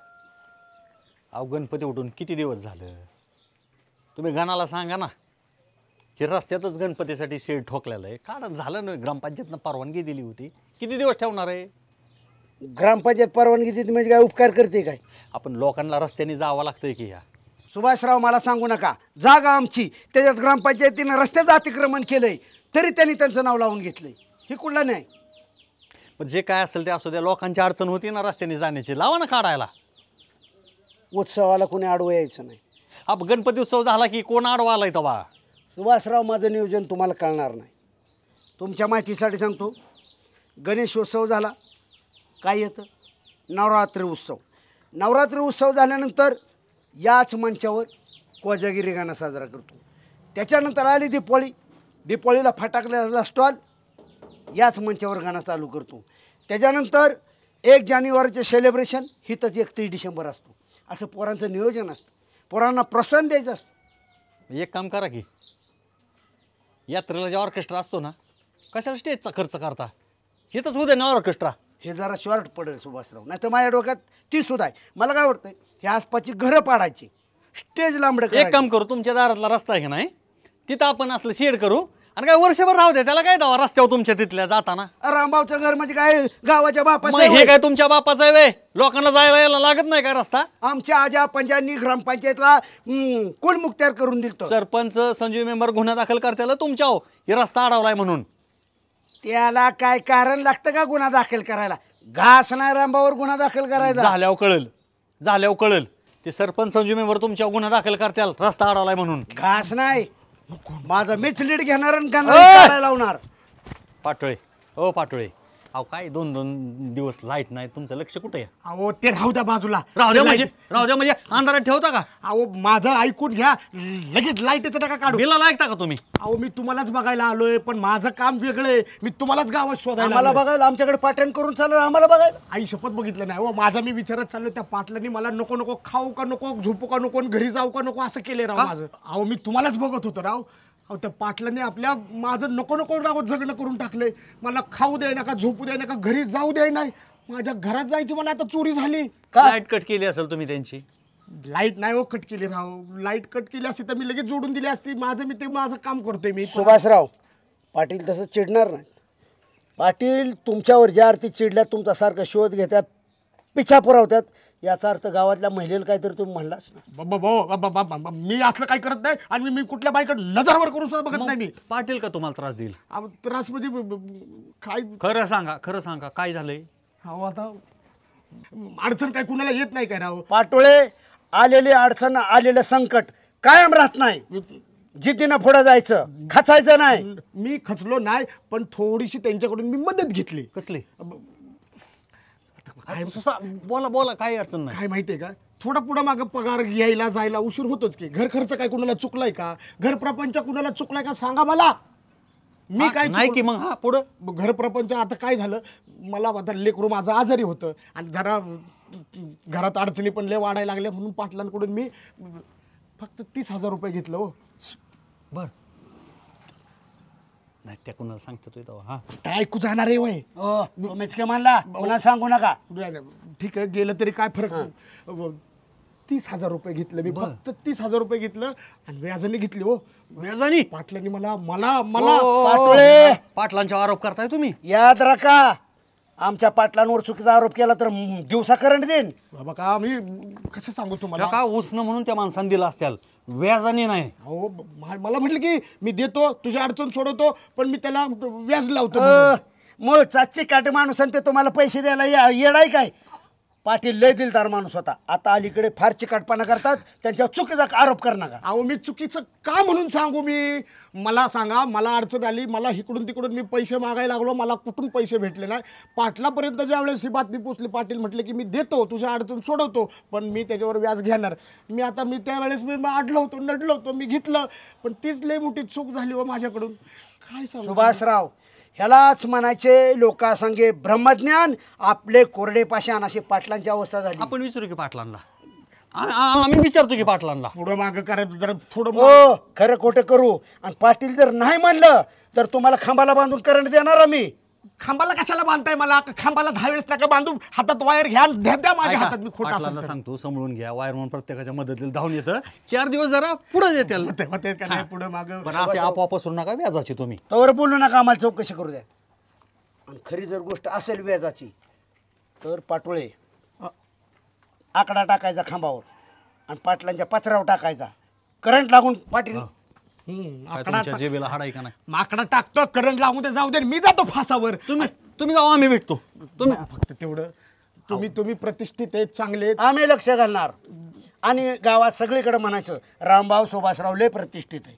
F: अहो गणपती उठून किती दिवस झालं? तुम्ही गणाला सांगा ना, हे रस्त्यातच गणपतीसाठी शेड ठोकलेलं आहे. कारण झालं ना, ग्रामपंचायतनं परवानगी दिली होती. किती दिवस ठेवणार आहे?
D: ग्रामपंचायत परवानगी देते म्हणजे काय उपकार करते काय?
F: आपण लोकांना रस्त्याने जावं लागतंय की. ह्या
D: सुभाषराव, मला सांगू नका. जागा आमची, त्याच्यात ग्रामपंचायतीनं रस्त्याचं अतिक्रमण केलंय, तरी त्यांनी त्यांचं नाव लावून घेतलंय. हे कुठला नाही.
F: पण जे काय असेल ते असू द्या, लोकांची अडचण होती ना रस्त्याने जाण्याची, लावा ना काढायला.
D: उत्सवाला कोणी आडवं यायचं नाही.
F: अब गणपती उत्सव झाला की कोण आडवा आलाय तेव्हा?
D: सुभाषराव, माझं नियोजन तुम्हाला कळणार नाही. तुमच्या माहितीसाठी सांगतो, गणेशोत्सव झाला काय येतं? नवरात्री उत्सव. नवरात्री उत्सव झाल्यानंतर याच मंचावर कोजागिरी गाणं साजरा करतो. त्याच्यानंतर आली दिपावळी. दिपावळीला फटाकड्याचा स्टॉल याच मंचावर गाणं चालू करतो. त्याच्यानंतर 1 जानेवारीचे सेलिब्रेशन हिथंच 31 डिसेंबर असतो. असं पोरांचं नियोजन असतं. पोरांना प्रोत्साहन द्यायचं असतं.
P: एक काम करा की यात्रेला जे ऑर्केस्ट्रा असतो ना, कशाला स्टेजचा खर्च करता, हिथंच होऊ दे ना ऑर्केस्ट्रा.
D: हे जरा शॉर्ट पडेल सुभाषराव, नाही तर माझ्या डोक्यात ती सुद्धा आहे. मला काय वाटतंय, हे आसपासची घरं पाडायची, स्टेज लांबडं
P: एक काम करू, तुमच्या दारातला रस्ता आहे की नाही तिथं आपण असलं शेड करू आणि काय वर्षभर राहू दे, त्याला काय दावा रस्त्यावर तुमच्या तिथल्या जाताना.
D: रामभाऊचं घर म्हणजे काय गावाच्या बापाचं
P: मग हे काय तुमच्या बापाचं आहे वे? लोकांना जायला यायला लागत नाही काय रस्ता?
D: आमच्या आजा पंजांनी ग्रामपंचायतला कुल मुक्त्यार करून दिलतो.
P: सरपंच संजीव मेंबर गुन्हा दाखल करताना तुमच्या हे रस्ता अडवलाय म्हणून.
D: त्याला काय कारण लागतं का गुन्हा दाखल करायला? घास नाही रामभाऊवर गुन्हा दाखल करायचा.
P: झाल्यावर कळल ते सरपंच संजीव मेंबर तुमच्या गुन्हा दाखल करताल रस्ता अडवलाय म्हणून.
D: घास नाही, माझं मीच लीड घेणार आणि काढायला लावणार.
P: पाटोळे, ओ पाटोळे, अहो काय 2-2 दिवस लाईट नाही, तुमचं लक्ष कुठे आहे?
L: अहो ते राहू द्या बाजूला.
P: राहू द्या म्हणजे अंधारात ठेवता का?
L: अहो माझं ऐकून घ्या, लगेच लाईटचं टाका काढू.
P: बिलाला ऐकता का तुम्ही?
L: अहो मी तुम्हालाच बघायला आलोय, पण माझं काम वेगळंय. मी तुम्हालाच गावात शोधायला.
D: आम्हाला बघायला आमच्याकडे पाटण करून चाललं, आम्हाला बघायला.
L: आई शपथ बघितलं नाही हो, माझा मी विचारत चाललो त्या पाटलांनी मला नको नको खाऊ का नको, झोपू का नको, घरी जाऊ का नको असं केलंय राव माझं. अहो मी तुम्हालाच बघत होतो राव. अहो त्या पाटलांनी आपल्या माझं नको नको राव जगणं करून टाकलंय. मला खाऊ द्याय ना का, झोपू द्याय ना का, घरी जाऊ द्याय नाही. माझ्या घरात जायची मला आता चोरी झाली.
P: लाईट कट केली असेल तुम्ही त्यांची?
L: लाईट नाही हो कट केली राव. लाईट कट केली असती तर मी लगेच जोडून दिली असती. माझं काम करतोय मी.
D: सुभाषराव पाटील तसं चिडणार नाही. पाटील तुमच्यावर ज्या अर्थी चिडल्यात, तुमचा सारखं शोध घेतात, पिछा पुरवतात, याचा अर्थ गावातल्या महिलेला काहीतरी तुम्ही म्हणलाच ना.
L: मी असलं काही करत नाही आणि मी कुठल्या बाईकडे नजरवर करून सुद्धा बघत नाही. मी
P: पाटील का तुम्हाला त्रास देईल?
L: त्रास म्हणजे काय?
P: खरं सांगा काय झालंय?
L: हो आता अडचण काय कुणाला येत नाही काय राव?
D: पाटोळे, आलेली अडचण आलेलं संकट कायम राहत नाही. जिद्दीनं पुढे जायचं, खचायचं नाही.
L: मी खचलो नाही, पण थोडीशी त्यांच्याकडून मी मदत घेतली.
P: कसली? बोला काय अडचण नाही.
L: काय माहितीये का, थोडा पुढं मागं पगार यायला जायला उशीर होतोच की. घर खर्च काय कुणाला चुकलाय का? घर प्रपंच कुणाला चुकलाय का सांगा मला. मी काय
P: नाही की मग हा पुढं
L: घर प्रपंच. आता काय झालं, मला आता लेकरू माझं आजारी होतं आणि जरा घरात अडचणी पण लय वाढायला लागल्या, म्हणून पाटलांकडून मी फक्त 30,000 रुपये घेतलं. हो
P: बर, नाही त्या कुणाला सांगतो हा
L: काय ऐकू जाणार आहे वय?
D: तुम्हीच काय म्हणला, कोणाला सांगू नका.
L: ठीक आहे, गेलं तरी काय फरक. 30,000 रुपये घेतलं मी, फक्त 30,000 रुपये घेतलं आणि व्याजाने घेतली. हो
P: व्याजाने?
L: पाटलांनी मला
D: पाटोळे,
P: पाटलांचा आरोप करताय तुम्ही?
D: याद राखा, आमच्या पाटलांवर चुकीचा आरोप केला तर दिवसा करंट देईन.
L: बाबा का मी कसं सांगू तुम्हाला?
P: का उसनं म्हणून त्या माणसाने दिला असत्याल, व्याजाने नाही.
L: हो मला म्हटलं की मी देतो, तुझी अडचण सोडवतो, पण मी त्याला व्याज लावतो.
D: मूळ चाची काटे माणूस आणि ते तुम्हाला पैसे द्यायला येडाय काय? पाटील लय दिलदार माणूस होता, आता अलीकडे फार चिकाटपणा करतात, त्यांच्यावर चुकीचा आरोप कर नका.
L: अहो मी चुकीचं का म्हणून सांगू? मी मला सांगा, मला अडचण आली, मला इकडून तिकडून मी पैसे मागायला लागलो, मला कुठून पैसे भेटले नाही. पाटलापर्यंत ज्यावेळेस ही बातमी पोचली, पाटील म्हटले की मी देतो, तुझ्या अडचण सोडवतो, पण मी त्याच्यावर व्याज घेणार. मी त्यावेळेस मी अडलो होतो, नडलो होतो, मी घेतलं, पण तीच लय मोठी चूक झाली हो माझ्याकडून. काय सांगू?
D: सुभाषराव, ह्यालाच म्हणायचे लोकांसंगे ब्रह्मज्ञान, आपले कोरडे पाषाण, अशी पाटलांची अवस्था झाली.
P: आपण विचारू की पाटलांना? आम्ही विचारतो की पाटलांना.
L: पुढं मागं करायचं जरा, थोडं
D: हो खरं खोटं करू. आणि पाटील जर नाही म्हणलं तर तुम्हाला खांबाला बांधून करंट देणार आम्ही.
L: खांबाला कशाला बांधताय मला? खांबाला 10 वेळेस नका बांधू, हातात वायर घ्या, द्या माझ्या हातात. मी खोटा
P: पाटलांना सांगतो, समजून घ्या. वायर म्हणून प्रत्येकाच्या मदतीला धावून येतं. 4 दिवस जरा पुढे येते,
L: पुढे मागं.
P: पण असे आपोआप असू नका व्याजाची. तुम्ही
D: तवर बोलू नका, आम्हाला चौकशी करू द्या. आणि खरी जर गोष्ट असेल व्याजाची तर पाटोळे, आकडा टाकायचा खांबावर आणि पाटलांच्या पत्रावर टाकायचा, करंट लागून पाटील
P: तुमच्या जेबीला हाड आहे का नाही?
L: माकडा टाकतो, करंट लागून ते जाऊ दे, मी जातो फासावर.
P: तुम्ही जाऊ, आम्ही भेटतो. तुम्ही
L: फक्त तेवढं, तुम्ही प्रतिष्ठित आहेत, चांगले,
D: आम्ही लक्ष घालणार. आणि गावात सगळीकडे म्हणायचं रामभाऊ सुभाषराव लय प्रतिष्ठित आहे,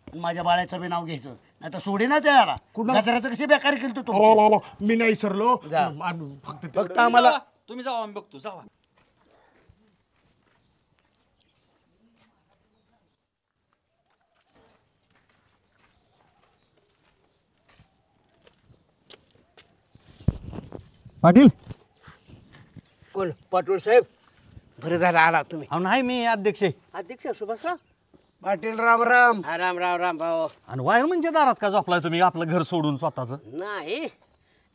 D: माझ्या बाळाचं बी नाव घ्यायचं, नाही तर सोडी ना त्याला. गजराचं कशी बेकारी केली तू?
L: मी नाही सरलो.
D: फक्त आम्हाला
P: तुम्ही जावा आम्ही बघतो जावा.
E: पाटील कोण पाटोळ साहेब बरं झालं आला तुम्ही.
P: नाही मी अध्यक्ष आहे.
E: अध्यक्ष सुभाषराव
D: पाटील राम राम.
E: राम राम राम भाऊ.
P: आणि वायर म्हणजे दारात का झोपलाय तुम्ही आपलं घर सोडून स्वतःच?
E: नाही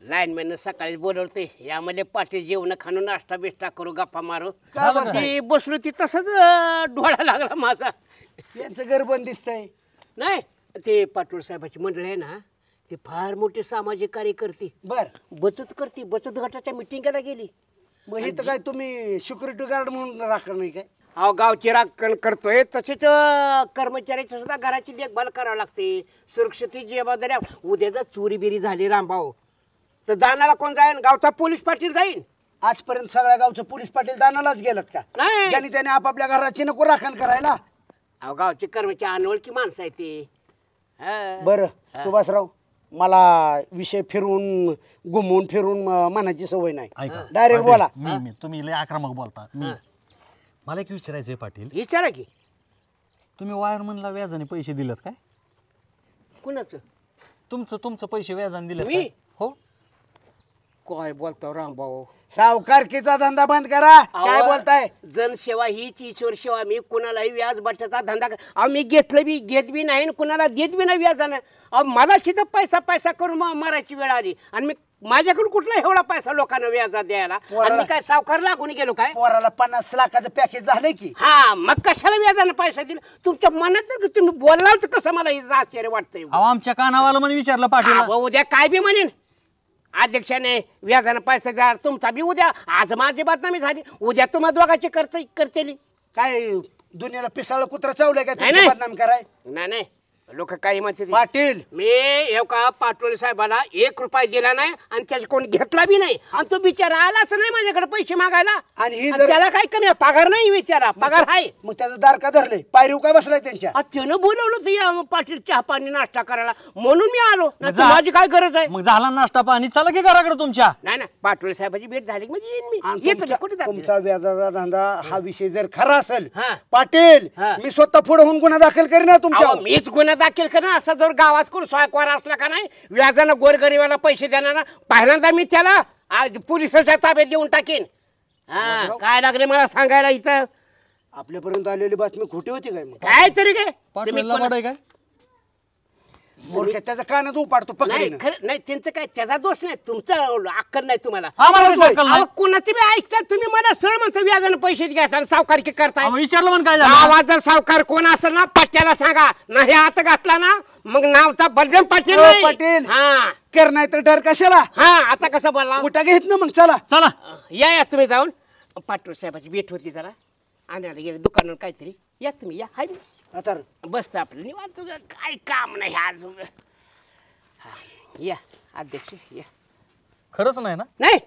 E: लाईनमॅन सकाळी बोलवते यामध्ये पाटील जेवण खाणं नाश्ता बिष्टा करू गप्पा मारू ती बसलो ती तसंच डोळा लागला माझा.
D: यांचं घर बंद दिसतंय.
E: नाही ते पाटोळ साहेबाची मंडळी आहे ना ते फार मोठे सामाजिक कार्य करते.
D: बर
E: बचत करते बचत गटाच्या मिटिंगला गेली.
D: मग हे तर काय तुम्ही सिक्युरिटी गार्ड म्हणून राखण नाही काय?
E: अहो गावची राखण करतोय तसेच कर्मचाऱ्याची सुद्धा घराची देखभाल करावी लागते. सुरक्षेची जबाबदारी उद्या जर चोरी बिरी झाली रामभाऊ तर दानाला कोण जाईन? गावचा पोलीस पाटील जाईन.
D: आजपर्यंत सगळ्या गावचं पोलीस पाटील दानालाच गेलं का?
E: नाही
D: ज्यांनी त्याने आपापल्या घराची नको राखण करायला.
E: अहो गावचे कर्मचारी अनोळखी माणसं आहे ते.
D: बरं सुभाषराव मला विषय फिरून घुमवून फिरून म्हणायची सवय नाही. डायरेक्ट बोला.
P: मी तुम्ही लय आक्रमक बोलता. मला एक विचारायचंय पाटील.
E: विचारा की.
P: तुम्ही वायरमनला व्याजाने पैसे दिलेत काय?
E: कुणाचं?
P: तुमचं पैसे व्याजाने दिलेत
E: मी?
P: हो.
E: काय बोलतो रामभाऊ?
D: सावकारकीचा धंदा बंद करा. काय बोलताय?
E: जनसेवा हीच ईश्वर सेवा. मी कुणालाही व्याज बट्ट्याचा धंदा मी घेतलं बी घेत बी नाही कुणाला देत बी नाही व्याजानं. मला शिथं पैसा करून मारायची वेळ आली आणि मी माझ्याकडून कुठला एवढा पैसा लोकांना व्याजा द्यायला आणि मी काय सावकार लागून गेलो काय?
D: पोराला 50 लाखाचं पॅकेज झालंय की.
E: हा मग कशाला व्याजानं पैसा दिला? तुमच्या मनात तर तुम्ही बोललाच कसं मला हे आश्चर्य वाटतंय.
P: आमच्या कानावाला म्हणून विचारलं पाटील.
E: उद्या काय बी म्हणेन अध्यक्षाने व्याजानं पैसा द्या तुमचा बी उद्या. आज माझी बदनामी झाली उद्या तुम्हा दोघांची करतेली.
D: काय दुनियाला पिसाळ कुत्रा चावलंय का तुमची बदनामी कराय?
E: नाही लोक काही म्हणते
D: पाटील
E: मी हे का पाटोळे साहेबाला 1 रुपया दिला नाही आणि त्याचा कोण घेतला बी नाही आणि तो बिचारा आलाच नाही माझ्याकडे पैसे मागायला. आणि त्याला काय कमी पगार नाही विचारा पगार आहे.
D: मग त्याचं दार का धरले? पायरीव काय बसलाय त्यांच्या?
E: त्यानं बोलवलं तर या पाटील चहा पाणी नाश्ता करायला म्हणून मी आलो. माझी काय गरज आहे?
P: मग झाला नाश्ता पाणी चला की घराकडे तुमच्या.
E: नाही पाटोळे साहेबाची भेट झाली म्हणजे येईन मी. येतो कुठे
D: तुमचा व्याजाचा धंदा हा विषय जर खरा असेल पाटील मी स्वतः पुढे होऊन गुन्हा दाखल करीन तुमच्या.
E: मीच गुन्हा दाखल करेन. असं जर गावात कोण स्वायकवार असला का नाही व्याजानं गोरगरीबाला पैसे देणार ना पहिल्यांदा मी त्याला आज पोलिसाच्या ताब्यात देऊन टाकेन. काय लागले मला सांगायला इथं?
D: आपल्यापर्यंत आलेली बातमी खोटी होती काय?
E: काय तरी काय
P: काय
D: मोरक्या त्याचा कानात उपाडतो पकडीनं.
E: नाही त्यांचं काय त्याचा दोष नाही तुमचा अक्कल नाही तुम्हाला. कोणाची बी ऐकतात तुम्ही मला सरळ म्हणता व्याजानं पैसे घ्यायचा आणि सावकारकी करताय.
P: विचारलं म्हणून काय
E: गावात जर सावकार कोण असेल ना पट्ट्याला सांगा नाही हात घातला ना मग नावचा बलराम पाटील
D: पाटील. कर नाही तर डर कशाला?
E: आता कसं बोलला
D: उठा घेत ना मग. चला
E: या तुम्ही जाऊन. पाटोळे साहेबाची भेट होती जरा आणायला गेले दुकानावर काहीतरी. या तुम्ही या हाय
D: आता
E: बसतं आपलं निवांत. तुझं काय काम नाही आज. या अध्यक्ष या.
P: खरंच नाही ना?
E: नाही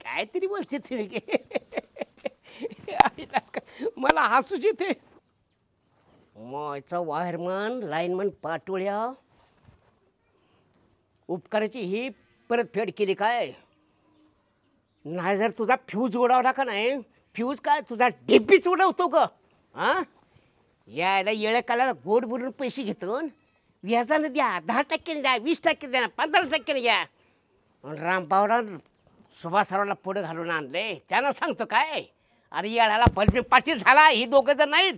E: काहीतरी बोलते तुम्ही. मला हसूच येते. माझा वायरमन लाईनमन पाटोळ्या उपकाराची ही परतफेड केली काय नाही? जर तुझा फ्यूज उडवला का नाही फ्यूज काय तुझा डिब्बीच उडवतो ग. यायला येळ्या कालाला गोड बोलून पैसे घेतो व्याजानं द्या 10% द्या 20% द्या 15% द्या. रामभाऊला सुभाषरावला पुढे घालून आणले त्यानं सांगतो काय अरे येळ्याला बलबी पाटील झाला ही दोघं जण नाहीत.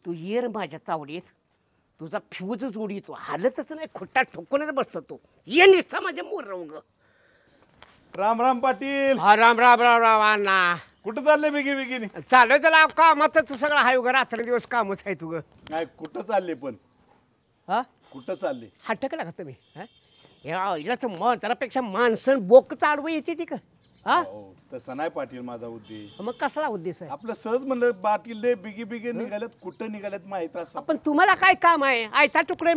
E: तू येर माझ्या तावडीत तुझा फ्यूजच उडीतो हालतच नाही खुट्टा ठोकूनच बसतो तू ये निसता माझ्या मोर रंग.
C: राम राम पाटील.
E: राम राम राम राम अण्णा.
C: कुठं चालले बिगिनी?
E: चालू त्याला कामात सगळं आहे उगं रात्र दिवस कामच आहे तुझं.
C: काय कुठं चालले पण? कुठं चालले?
E: हटकला का तुम्ही? त्यापेक्षा माणसं बोक चाडवं येते ती का?
C: तसं नाही पाटील माझा उद्देश.
E: मग कसला उद्देश आहे?
C: आपलं सहज म्हणलं पाटील बिगी निघाल्यात कुठं निघाल्यात माहित असं.
E: पण तुम्हाला काय काम आहे? आयता तुकडे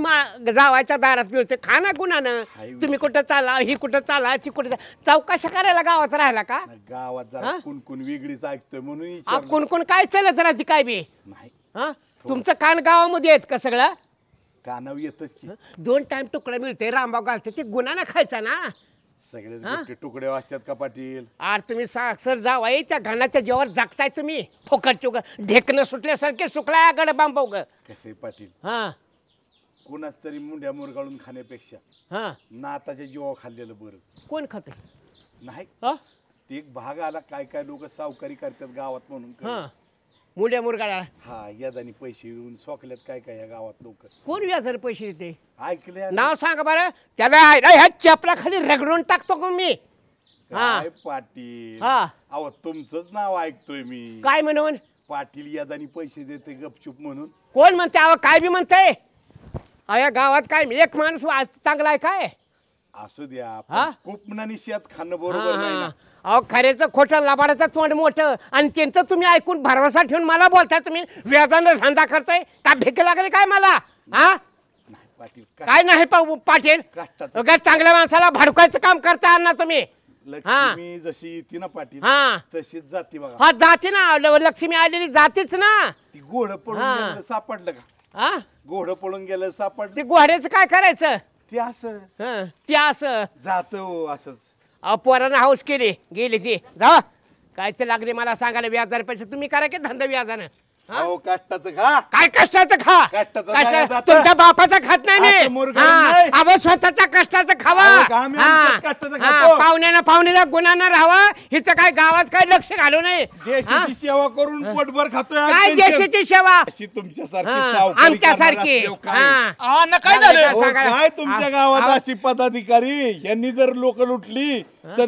E: जावायच्या दारात मिळते खाना गुणानं. तुम्ही कुठं चाला ही कुठं चाला ती कुठं चौकशा करायला गावात राहिला का?
C: गावात जरा कुणकुण वेगळीच ऐकतोय म्हणून.
E: कोण काय चालत राहते काय बी
C: नाही.
E: तुमचं कान गावामध्ये आहेत का सगळं?
C: कानाव येतच की.
E: 2 टाइम तुकडा मिळते रामभाऊ घालते ते गुन्हा ना खायचा ना.
C: सगळे गोष्टी तुकडे वाचतात का पाटील?
E: अरे तुम्ही साक्षर जावाय त्या घाणाच्या जेव्हा जागताय तुम्ही फोकट चुक ढेकणं सुटल्यासारखे सुकलाय गड बांबव ग.
C: कसे पाटील,
E: हा
C: कुणाच तरी मुंड्या मुरगाळून खाण्यापेक्षा
E: हा
C: नाताच्या जीवा खाल्लेलं बरं.
E: कोण खात
C: नाही ते एक भाग आला, काय काय लोक सावकारी करतात गावात म्हणून
E: हा मुंड्या मुरगाळा.
C: हा यादानी पैसे येऊन सोकल्यात काय काय या गावात लोक.
E: कोण व्याजाने पैसे देते
C: ऐकले
E: नाव सांगा बरं त्याला. ह्या चपला खाली रगडून टाकतो का मी?
C: काय पाटील,
E: हा
C: अहो तुमचंच नाव ऐकतोय मी.
E: काय म्हणून?
C: पाटील यादानी पैसे देते गपचूप म्हणून.
E: कोण म्हणते? अहो काय बी म्हणते या गावात. काय एक माणूस चांगला आहे काय?
C: असू द्या, कुपनानी शेत खाणं बरोबर नाही ना.
E: अहो खरेचं खोटं लबाडाचं तोंड मोठं आणि त्यांचं तुम्ही ऐकून भरवसा ठेवून मला बोलताय तुम्ही व्याजानं धंदा करताय का? भेक लागले काय मला? हा काय नाही पाटील, चांगल्या माणसाला भडकायचं काम करता ना तुम्ही.
C: लक्ष्मी जशी येते ना पाटील तशीच जाते बघा.
E: हा जाते ना, लक्ष्मी आलेली जातेच ना.
C: ती घोडं पळून गेलं सापडलं का?
E: हा
C: घोडं पळून गेलं सापडलं.
E: ते घोड्याचं काय करायचं?
C: ते असं
E: ते असं
C: जात असंच.
E: पोरानं हाऊस केली गेली ती जा. काय ते लागले मला सांगायला व्याजाने पैसे? तुम्ही करा की धंदा व्याजानं.
C: अहो कष्टाचं खा.
E: काय कष्टाचं खा? तुमच्या बापाचा खात नाही मी. अहो स्वतःच्या कष्टाचं खावा. पाहुण्याला गुन्हा राहावा. हिचं काय गावात काय लक्ष घालू नये.
C: देशाची सेवा करून पोटभर खातोय.
E: काय देशाची सेवा?
C: तुमच्यासारखी
E: आमच्यासारखी
K: काय झालं?
C: काय तुमच्या गावात अशी पदाधिकारी यांनी जर लोक लुटली तर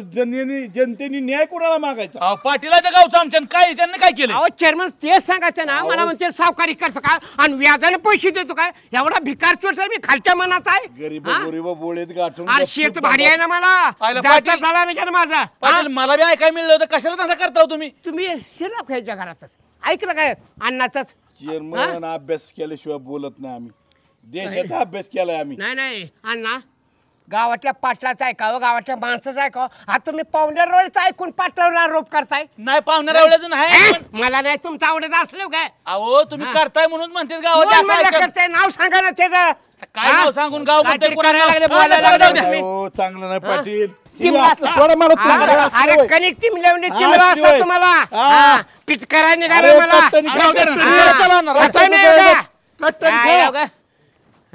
C: जनतेने न्याय कोणाला मागायचा?
K: पाटीलाच्या गावचं आमच्या काय त्यांनी काय केलं?
E: अहो चेअरमन तेच सांगायचं ना मला. म्हणते सावकारी करतो का आणि व्याजाने पैसे देतो काय? एवढा भिकार चोट आहे मी खालच्या मनाचा आहे.
C: गरीब गरीब बोळेत गाठून
E: शेत भारी आहे ना मला. झाला नाही माझा.
K: पाटील मला बी ऐकाय मिळलं होतं. कशाला धंदा करता तुम्ही?
E: तुम्ही शिल्लक खायच्या घरातच ऐकलं काय? अन्नाचाच.
C: चेअरमन अभ्यास केल्याशिवाय बोलत नाही आम्ही. देशाचा अभ्यास केलाय आम्ही.
E: नाही अण्णा गावातल्या पाटलाचं ऐकावं, गावातल्या माणसाचं ऐकावं. आता तुम्ही पाहुण्या रोळचं ऐकून पाटलावर आरोप करताय.
K: नाही पाहुण्या रोळचं नाही.
E: मला नाही तुमचं आवडत असलं काय?
K: अहो तुम्ही करताय म्हणून म्हणते गावात
E: करताय. नाव सांगा ना त्याचं.
K: काय नाव सांगून गाव
C: चांगलं नाही पाटील.
E: अरे कणिक चिमल्यावणी चिमला असता तुम्हाला. पिचकारा निघाला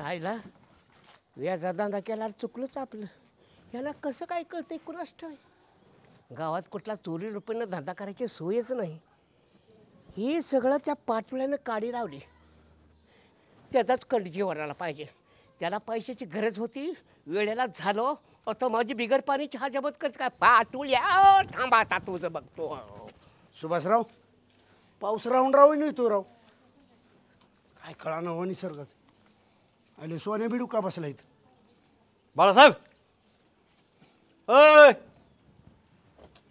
E: मला. व्याजा धंदा केला चुकलंच आपलं. याला कसं काय कळतंय कुणास ठाऊक. गावात कुठला चोरी रुपयानं धंदा करायची सोयच नाही. हे सगळं त्या पाटोळ्यानं काडी लावली. त्याचाच कलजी वरायला पाहिजे. त्याला पैशाची गरज होती, वेळेला झालो. आता माझी बिगर पाणी चहा जबत करत काय? पाटोळ्या थांबा आता तुझं बघतो.
D: सुभाषराव पाऊस राहून राहू नाही तो राव. काय कळा ना हो निसर्गात. अरे सोने बिडू का बसला इथं?
P: बाळासाहेब अय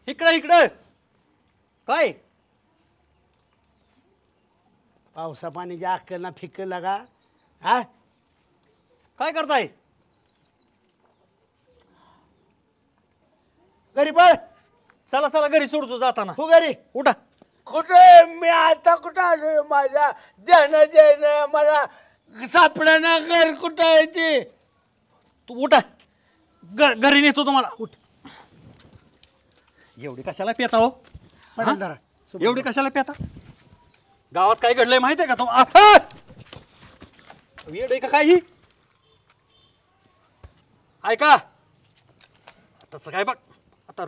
P: इकडे काय?
D: पावसा पाण्याच्या अक्कलना फिक्क लागा. हा
P: काय करताय?
D: घरी पळ.
P: चला घरी सोडतो जाताना.
D: हो घरी
P: उठा.
G: कुठे मी आता कुठं आलोय? माझ्या देणं मला सापडा घर कुठं आहे ते?
P: तू उठा. घरी नेतो तुम्हाला. उठ. एवढी कशाला पेता हो? एवढी कशाला पेता? गावात काय घडलंय माहिती आहे का तुम्हाला? वेड आहे का काही? ऐका आताच काय बघ. आता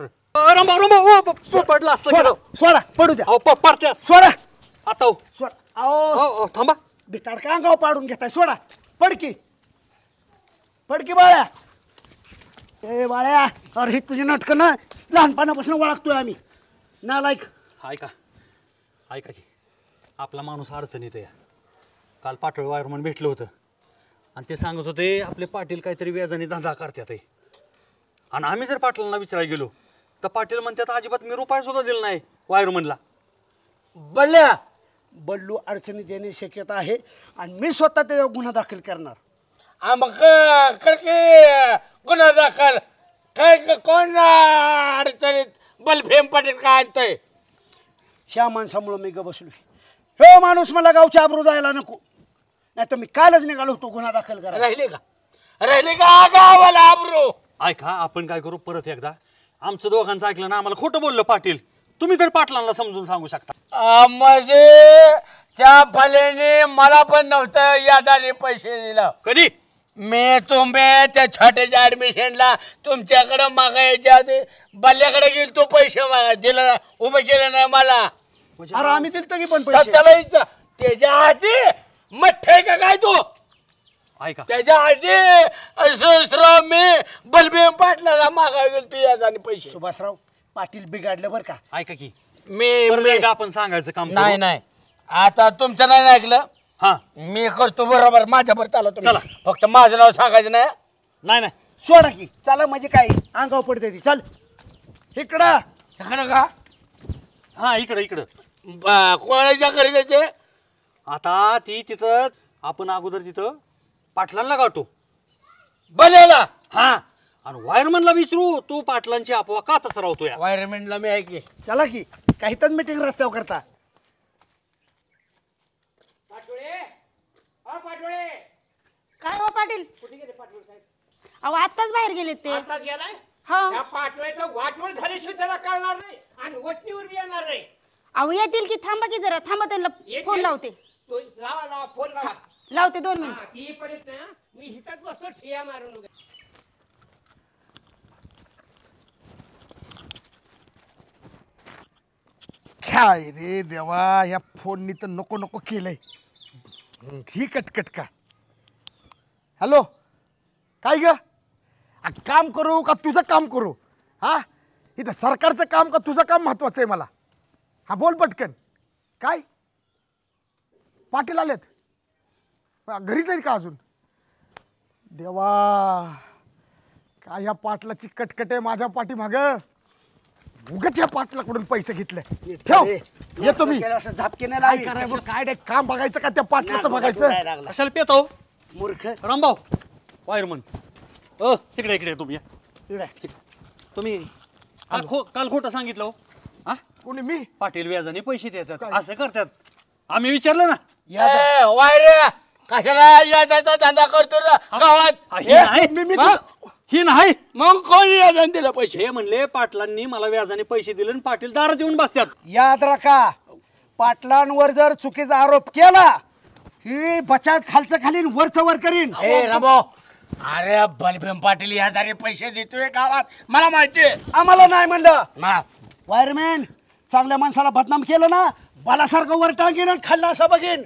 P: रंबा पडला असतं.
D: सोडा पडू द्या.
P: पडत्या.
D: सोडा
P: आता
D: सोडा. अहो
P: थांबा.
D: बिताडका अंगाव पाडून घेताय. सोडा. पडकी बाळ्या. ए बाळ्या, अरे ही तुझी नाटकं ना लहानपणापासून ओळखतोय आम्ही. नालायक.
P: ऐका की आपला माणूस अडचणीत आहे. काल पाटोळे वायरमन भेटलं होतं आणि ते सांगत होते आपले पाटील काहीतरी व्याजाने धंदा करतात. आणि आम्ही जर पाटलांना विचारायला गेलो तर पाटील म्हणतात अजिबात मी रुपया सुद्धा दिला नाही वायरमनला.
D: बल्लू अडचणीत येण्याची शक्यता आहे आणि मी स्वतः त्याच्यावर गुन्हा दाखल करणार.
G: मग गुन्हा दाखल काय? कोण अडचणीत? बलभीम पाटील काय आणतोय?
D: ह्या माणसामुळं मी ग बसलो. हे माणूस मला गावच्या आबरू जायला नको. नाही तर मी कालच निघालो होतो गुन्हा दाखल करा.
G: राहिले का गावाला आबरू?
P: ऐका आपण काय करू परत एकदा आमचं दोघांचं ऐकलं ना आम्हाला खोटं बोललं पाटील तुम्ही तर पाटलांना समजून सांगू शकता
L: म्हणजे त्या भल्याने मला पण नव्हतं यादाने पैसे दिलं
P: कधी
L: मी तुम्ही त्या छोट्याच्या ऍडमिशनला तुमच्याकडे मागायच्या आधी बल्ल्याकडे गेल तो पैसे मागा दिला उभं केलं नाही मला
D: अरे आम्ही दिलतो की पण पैसे
L: सत्याला त्याच्या आधी मठ्ठे का काय तू
P: ऐका
L: त्याच्या आधी सहस्र मी बलबीम पाटलाला मागाय गेल तू यादाने पैसे
D: सुभाषराव पाटील बिघडलं बरं का
P: ऐका की
L: मी
P: आपण सांगायचं काम
L: नाही नाही आता तुमचं नाही ऐकलं
P: हा
L: मी करतो बरोबर माझ्यावर चालू चला फक्त माझं नाव सांगायचं नाही
P: नाही नाही
D: सोडा की चला म्हणजे काय अंगावर पडते ती चल इकडं
L: का
P: हा इकडं
L: कोणाच्या घरी जायचे
P: आता ती तिथं आपण अगोदर तिथं पाटलांना गाठू
L: बलेला
P: हा आणि वायरमनला विचारू तू पाटलांची अफवा का तसं राहतो या
L: वायरमॅनला मी ऐकले
D: चला की काहीतच मीटिंग रस्त्यावर करता
N: काय हो पाटील अहो आत्ताच बाहेर गेले ते हा
E: पाठवायचं वाटवड झाल्याशिवाय त्याला कळणार नाही आणि वटणीवर बी येणार नाही.
N: अहो येतील की थांबा की जरा थांबा त्यांना फोन लावते
E: तो लावा फोन लावा
N: लावते 2 मिनिट
E: ती पर्यंत मी हिथंच बसतो ठिया मारून
Q: काय रे देवा या फोननी तर नको नको केलंय ही कटकट का हॅलो काय ग काम करू का तुझं काम करू हा इथं सरकारचं काम का तुझं काम महत्वाचं आहे मला हा बोल पटकन काय पाटील आलेत घरीच आहेत का अजून देवा काय या पाटलाची कटकट आहे माझ्या पाठीमाग उगाच या पाटलाकडून पैसे घेतले ठेव येतो मी काय रे काम बघायचं का त्या पाटलाचं बघायचं
P: कशाला पेतो
D: मूर्ख
P: रामभाऊ वायरमन इकडे इकडे तुम्ही तुम्ही काल खोटं सांगितलं हा
Q: कोणी मी
P: पाटील व्याजाने पैसे देतात असं करतात आम्ही विचारलं ना
L: वायर कशाला याचा धंदा करतो गावात
P: ही नाही
L: मग कोण व्याजाने दिलं पैसे
P: हे म्हणले पाटलांनी मला व्याजाने पैसे दिले आणि पाटील दारात येऊन बसतात
D: याद राखा पाटलांवर जर चुकीचा आरोप केला ही बचाव खालचं खालीन वरचं वर करीन
L: अरे बलभीम पाटील याजाने पैसे देतोय गावात मला माहिती
D: आम्हाला नाही म्हणलं वायरमॅन चांगल्या माणसाला बदनाम केलं ना बालासारखं वर टांगेन आणि खाल्ला असं बघेन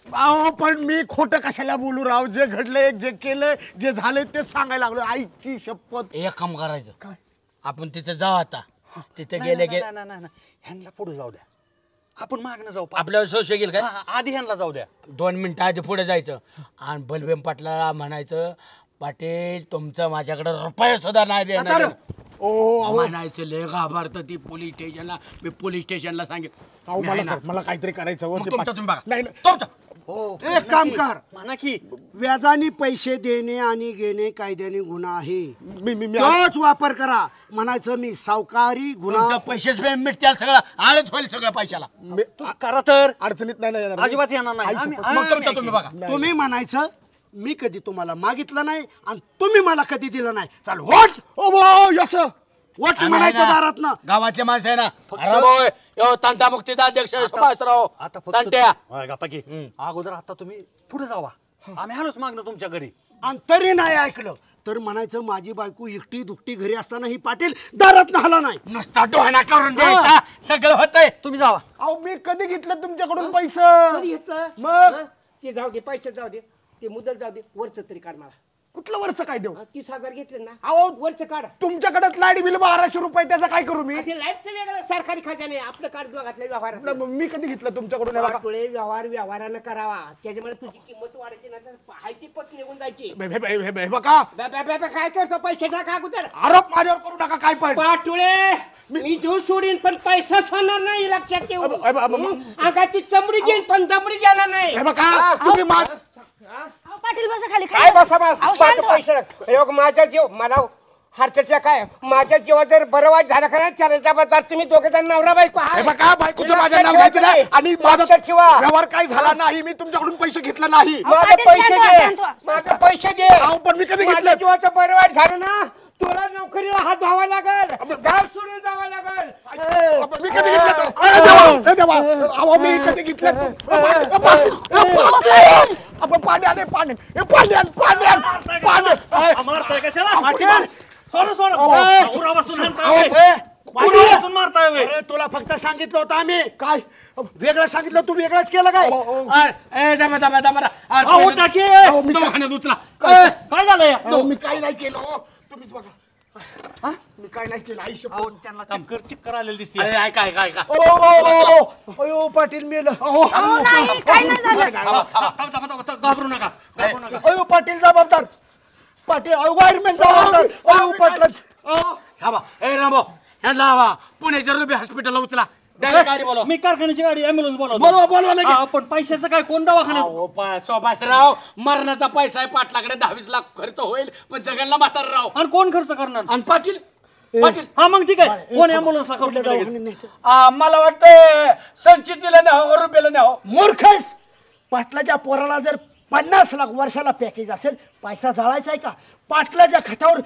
Q: अहो पण मी खोटं कशाला बोलू राव जे घडले जे केलं जे झाले ते सांगायला लागलो आईची शपथ
L: एक काम करायचं काय आपण तिथे जाऊ आता तिथे गेले
P: ह्यांना पुढे जाऊ द्या आपण मागणं जाऊ
L: आपल्यावर संशय गेल काय
P: आधी ह्यांना जाऊ द्या
L: 2 मिनिटं आधी पुढे जायचं आणि बलभीम पाटलाला म्हणायचं पाटील तुमचं माझ्याकडे रुपये सुद्धा नाही देणार म्हणायचं लय घाबरतं ती पोलीस स्टेशनला मी पोलीस स्टेशनला सांगेन
Q: मला काहीतरी करायचं
L: तुम्ही बघा
Q: नाही
D: एक काम कर
P: म्हणा की
D: व्याजाने पैसे देणे आणि घेणे कायद्याने गुन्हा आहे तोच वापर करा म्हणायचं मी सावकारी गुन्हा
L: पैसेच मिळतील सगळं आळच होईल सगळ्या पैशाला
P: करा तर
Q: अडचणीत नाही
P: अजिबात येणार नाही
L: तुम्ही बघा
D: तुम्ही म्हणायचं मी कधी तुम्हाला मागितलं नाही आणि तुम्ही मला कधी दिलं नाही चाल वोट वोट म्हणायचं दारात ना
L: गावातले माणसं आहे ना तंटामुक्तीचा अध्यक्ष सुभाषराव
P: आता
L: तंट्या
P: अगोदर आता तुम्ही पुढे जावा आम्ही आलोच मागणं तुमच्या घरी
D: आणि तरी नाही ऐकलं तर म्हणायचं माझी बायको एकटी दुकटी घरी असताना ही पाटील दारात नाहला नाही
L: नुसता डोहाणा करून द्यायचा सगळं होतंय
P: तुम्ही जावा
Q: अहो मी कधी घेतलं तुमच्याकडून पैसे
E: घेतलं
Q: मग
E: ते जाऊ दे पैसे जाऊ दे ते मुदत जाऊ दे वरच तरी काढ मला
Q: कुठलं वरचं काय देऊ
E: 30,000 घेतले ना
Q: अहो
E: वरच काढ
Q: तुमच्याकडे लाईट बिल 1200 रुपये त्याचं काय करू मी
E: लाईटचं वेगळं सरकारी खजाने आपलं कार्ड दोघातले व्यवहार
Q: मी कधी घेतलं तुमच्याकडून
E: व्यवहारानं करावा त्याच्यामुळे तुझी किंमत वाढायची ना तर हायची पत निघून जायची काय करतो पैसे टाका अगोदर
Q: आरोप माझ्यावर करू नका काय पण
E: पाटुळे मी जीव सोडीन पण पैसा सोडणार नाही लक्षात ठेव अंगाची चमडी घेईन पण दमडी घेणार नाही
N: पाटील बसा खाली
E: काय बसा पैसे माझा जीव मला हार्ट अटॅक आहे माझ्या जीवा जर बरं वाईट झालं का त्याच्याबद्दल तुम्ही दोघे जण नवरा बायको
Q: आणि माझा व्यवहार काय झाला नाही मी तुमच्याकडून पैसे घेतले नाही
E: माझे पैसे दे माझे पैसे दे
Q: पण मी कधी घेतलं
E: जीवाचं बरं वाईट झालं ना तुला नोकरीला हात धुवावा लागल, गाव सोडून जावं लागल.
Q: मी कधी घेतलं तो? अरे देवा, ए देवा, अहो मी कधी घेतलं तो? आपण पाणी आले, पाणी, हे पाणी आण, पाणी आण, पाणी.
P: मारताय कशाला?
Q: पाटील,
P: सोडा सोडा. उरापासून मारताय.
D: अरे तुला फक्त सांगितलं होतं आम्ही. काय वेगळं सांगितलं, तू वेगळंच केलं काय?
E: उचला.
P: काय झालं?
Q: मी काही नाही केलं हो. तुम्हीच बघा. मी काय नाही केलं. आयुष्य
P: त्यांना चक्कर चक्कर आलेली दिसते.
D: अयो पाटील मेलं.
P: घाबरू नका.
D: अयो पाटील जबाबदार. पाटील वायरमॅन जबाबदार. अयो पाटील.
E: थांबा. ए रामभाऊ, ह्याला लावा. पुण्याच्या रुबी हॉस्पिटलला उचला. गाडी बोलवा.
P: मी कारखान्याची गाडी ॲम्ब्युलन्स
E: बोलवा लगेच.
P: पण पैशाचं काय कोण दवाखान्यात?
E: सुभाषराव, मरणाचा पैसा आहे पाटलाकडे. 22 लाख खर्च होईल, पण जगनला म्हातारा राव.
P: आणि कोण खर्च करणार?
E: आणि पाटील
P: हा मग ठीक आहे. कोण ॲम्ब्युलन्सला करू?
E: मला वाटतं संचितीला न्यावं, रुपयाला न्यावं.
D: मूर्खस. पाटलाच्या पोराला जर 50 लाख वर्षाला पॅकेज असेल, पैसा जाळायचा आहे का? पाटलाच्या खात्यावर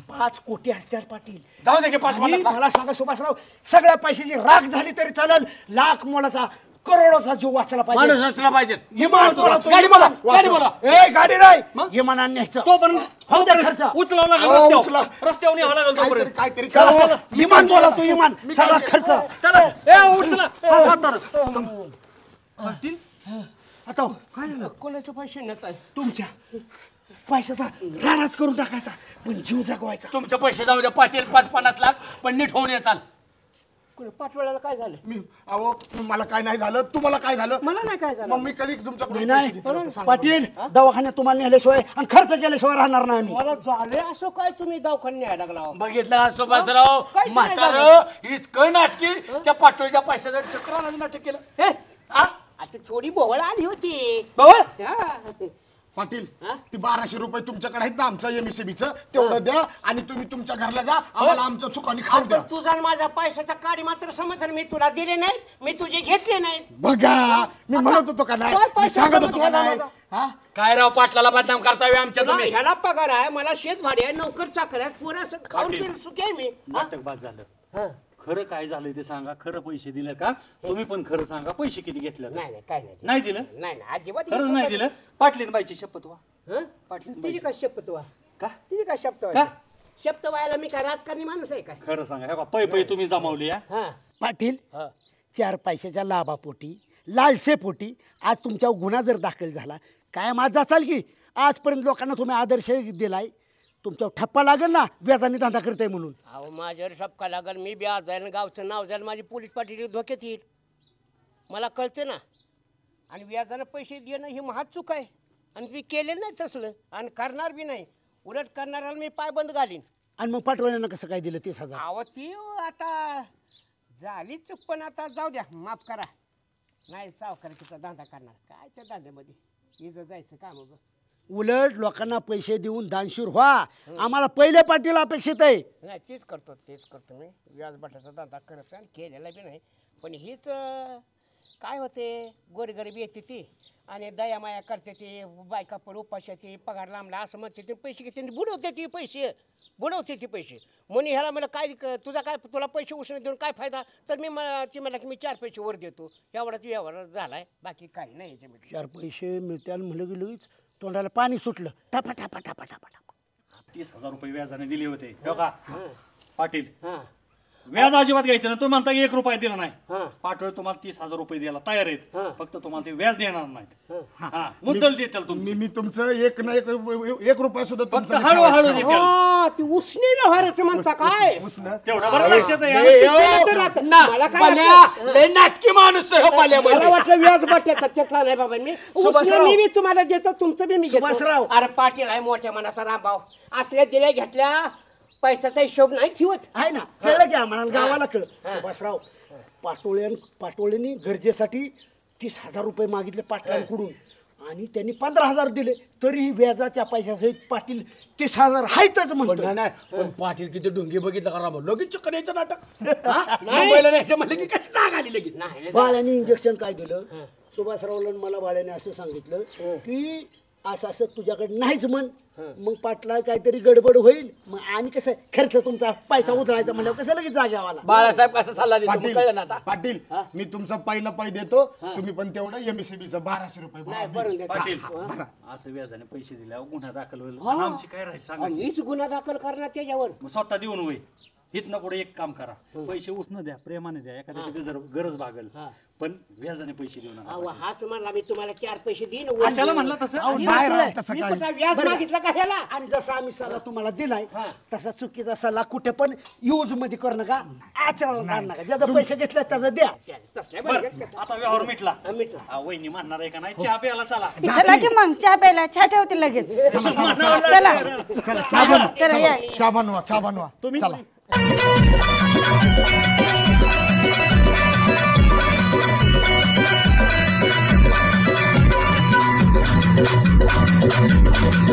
D: 5 कोटी असतात पाटील.
E: जाऊ दे की 5-50 लाख.
D: मला सांगा सुभाषराव, सगळ्या पैशाची राख झाली तरी चालेल, लाख मोलाचा करोडोचा जीव वाचला पाहिजे.
E: माणूस असला पाहिजे.
D: विमान बोला,
E: गाडी बोला, गाडी बोला.
D: ए गाडी नाही, विमानाने न्यायचं.
P: तो पण
D: हो द्या खर्च.
P: उचलावं लागेल रस्त्यावर न्यावं लागेल तोपर्यंत.
Q: काहीतरी
D: विमान बोला, तू विमान सगळा खर्च.
P: चला उचला.
D: आता
E: काय झालं? कोणाचे पैसे नसतात
D: तुमच्या पैशाचा राडाच करून टाकायचा, पण जीव जगवायचा.
E: तुमचे पैसे जाऊ द्या पाटील. 5-50 लाख, पण नीट होऊन चाल. पाटवळ्याला काय झालं?
Q: मी अहो मला काय नाही झालं, तुम्हाला काय झालं?
E: मला नाही काय झालं.
Q: मग मी कधी तुमच्या
D: नाही पाटील, दवाखान्यात तुम्हाला नेल्याशिवाय आणि खर्च केल्याशिवाय राहणार नाही आम्ही.
E: मला झाले असं काय तुम्ही दवाखान्यात न्यायला लागला? बघितलं सुभाषराव, म्हातारं इतकं नाटकी. त्या पाटोळीच्या पैशाचं चक्रानं नाटक केलं. आता थोडी बोवळ आली होती. बोवळ
Q: पाटील, ती 1200 रुपये तुमच्याकडे आहेत ना आमच्या एमएससीबीचं, तेवढं द्या आणि तुम्ही तुमच्या घरला जा. आम्हाला आमचं चुकानी खाऊ द्या.
E: तुझा माझा पैशाचा काढी मात्र समाधान मी तुला दिले नाहीत, मी तुझे घेतले नाहीत.
Q: बघा, मी म्हणत होतो का नाही, मी सांगत होतो का नाही.
E: काय राव, पाटलाला बदनाम करताय आमच्या तुम्ही. ह्याला पगार आहे, मला शेत भाडे आहे, नोकर चाकर आहे, पुरा खाऊन पिऊन सुखी आहे मी.
P: नाटक बाद झालं. खरं काय झालंय ते सांगा. खरं पैसे दिले का? तुम्ही पण खरं सांगा. पैसे किती घेतले?
E: नाही काय
P: नाही दिलं.
E: नाही अजिबात
P: खरंच नाही दिलं. पाटलीन बाईची शपथ व्हा.
E: तिची काय शपथ व्हा?
P: का
E: तिची काय शपथ व्हा? शपथ व्हायला मी काय राजकारणी माणूस आहे काय?
P: खरं सांगा. हे पै पै तुम्ही जमावली.
D: पाटील, 4 पैशाच्या लाभापोटी, लालसेपोटी आज तुमच्यावर गुन्हा जर दाखल झाला, काय माझ जाचाल की? आजपर्यंत लोकांना तुम्ही आदर्श दिलाय, तुमच्यावर ठप्पा लागेल ना व्याजाने धंदा करताय म्हणून.
E: अहो माझ्यावर ठप्पा लागेल, मी बी आज जाईल, गावचं नाव जाईल, माझी पोलीस पाटील धोक्यात येईल. मला कळतं ना. आणि व्याजानं पैसे देणं ही महाग चूक आहे. आणि मी केलेलं नाही तसलं, आणि करणार बी नाही. उलट करणाऱ्याला मी पायबंद घालीन.
D: आणि मग पाटवळ्यांना कसं काय दिलं 30,000?
E: अहो ती आता झाली चूक, पण आता जाऊ द्या, माफ करा. नाही सावकारीचा धंदा करणार काय त्या धंद्यामध्ये इथं जायचं काम बघ.
D: उलट लोकांना पैसे देऊन दानशूर व्हा. आम्हाला पहिले पाटील अपेक्षित आहे.
E: नाही तेच करतो मी. व्याजबाटाचा धंदा करत आणि केलेला बी नाही. पण हीच काय होते, गोरगरीबी येते ती आणि दयामाया करते ती, बायका पण उपाशाची, पगार लांबला असं म्हणते ते, पैसे घेते बुडवते ती पैसे, म्हणून ह्याला मला काय तुझा काय, तुला पैसे उसणे देऊन काय फायदा? तर मी ती मला की मी 4 पैसे वर देतो, एवढाच व्यवहार झालाय, बाकी काही नाही याच्यामध्ये.
D: 4 पैसे मिळत्याल म्हणलं की लगेच तोंडाला पाणी सुटलं. टापा टापा टापा टापा टापा.
P: 30,000 रुपये व्याजाने दिले होते. पाटील, व्याज अजिबात घ्यायचं ना. तुम्ही म्हणता की 1 रुपया दिला नाही. पाटोळे तुम्हाला 30,000 रुपये द्यायला तयार आहेत, फक्त तुम्हाला ते व्याज देणार नाहीत. मुद्दल देतील तुम्ही.
Q: मी तुमचं 1 रुपया सुद्धा तुमचं
P: हळूहळू देतील.
E: ती उसने व्यवहाराचं म्हणता काय?
P: तेवढं बरं लक्षात आहे.
E: नाटकी माणूस मला वाटलं व्याज बट्ट्याचा चेकला नाही बाबा. मी बी तुम्हाला देतो, तुमचं बी मी घेतो. अरे पाटील आहे मोठ्या मनाचा रामभाऊ, असल्या दिल्या घेतल्या पैशाचा हिशोब नाही ठेवत.
D: आहे ना, कळलं की आम्हाला, गावाला कळलं. सुभाषराव, पाटोळ्यांनी गरजेसाठी 30,000 रुपये मागितले पाटलांकडून आणि त्यांनी 15,000 दिले, तरी व्याजाच्या पैशासहित पाटील 30,000 हायतच म्हणतो.
E: पण पाटील किती डोंगी बघितलं का राम, लगेच चक्कर यायचं नाटक. म्हणलं की कशी जाग आली लगेच. नाही
D: बाळ्याने इंजेक्शन काय दिलं सुभाषरावला, मला बाळ्याने असं सांगितलं की असं असं तुझ्याकडे नाहीच म्हण, मग पाटला काहीतरी गडबड होईल, मग आम्ही कसं खर्च तुमचा पैसा उधळायचा म्हणल्यावर कसं लगेच जाग्यावाला.
E: बाळासाहेब कसा सल्ला देतो कळलं ना आता.
Q: पाटील मी तुमचं पहिलं पै देतो, तुम्ही पण तेवढं MSCB चं 1200 रुपये भरा.
P: पाटील असं व्याजाने पैसे दिल्यावर गुन्हा दाखल होईल.
E: हा.
P: आमची काय राहील सांगा.
E: मीच गुन्हा दाखल करणार त्याच्यावर.
P: मग स्वतः देऊन होईल. इथनं पुढे एक काम करा, पैसे उसनं द्या, प्रेमाने द्या, एखाद्याची गरज भागल, पण व्याजाने पैसे देऊ नका.
E: अहो हाच म्हणला मी तुम्हाला 4 पैसे देईन.
P: कशाला म्हणला तसं?
E: मी व्याज मागितलं का ह्याला?
D: आणि जसा आम्ही सल्ला तुम्हाला दिलाय तसा चुकीचा सल्ला कुठे पण यूज मध्ये करू नका, आचरण काढू नका. ज्याचं पैसे घेतले त्याचं द्या.
P: बरं, आता व्यवहार मिटला. वहिनी म्हणणार आहे का नाही? चहा प्यायला चला.
N: चला की मग चहा प्यायला, चहा ठेवते लगेच. चला चला या.
Q: चहा बनवा तुम्ही. चला.
R: We'll be right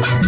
R: back.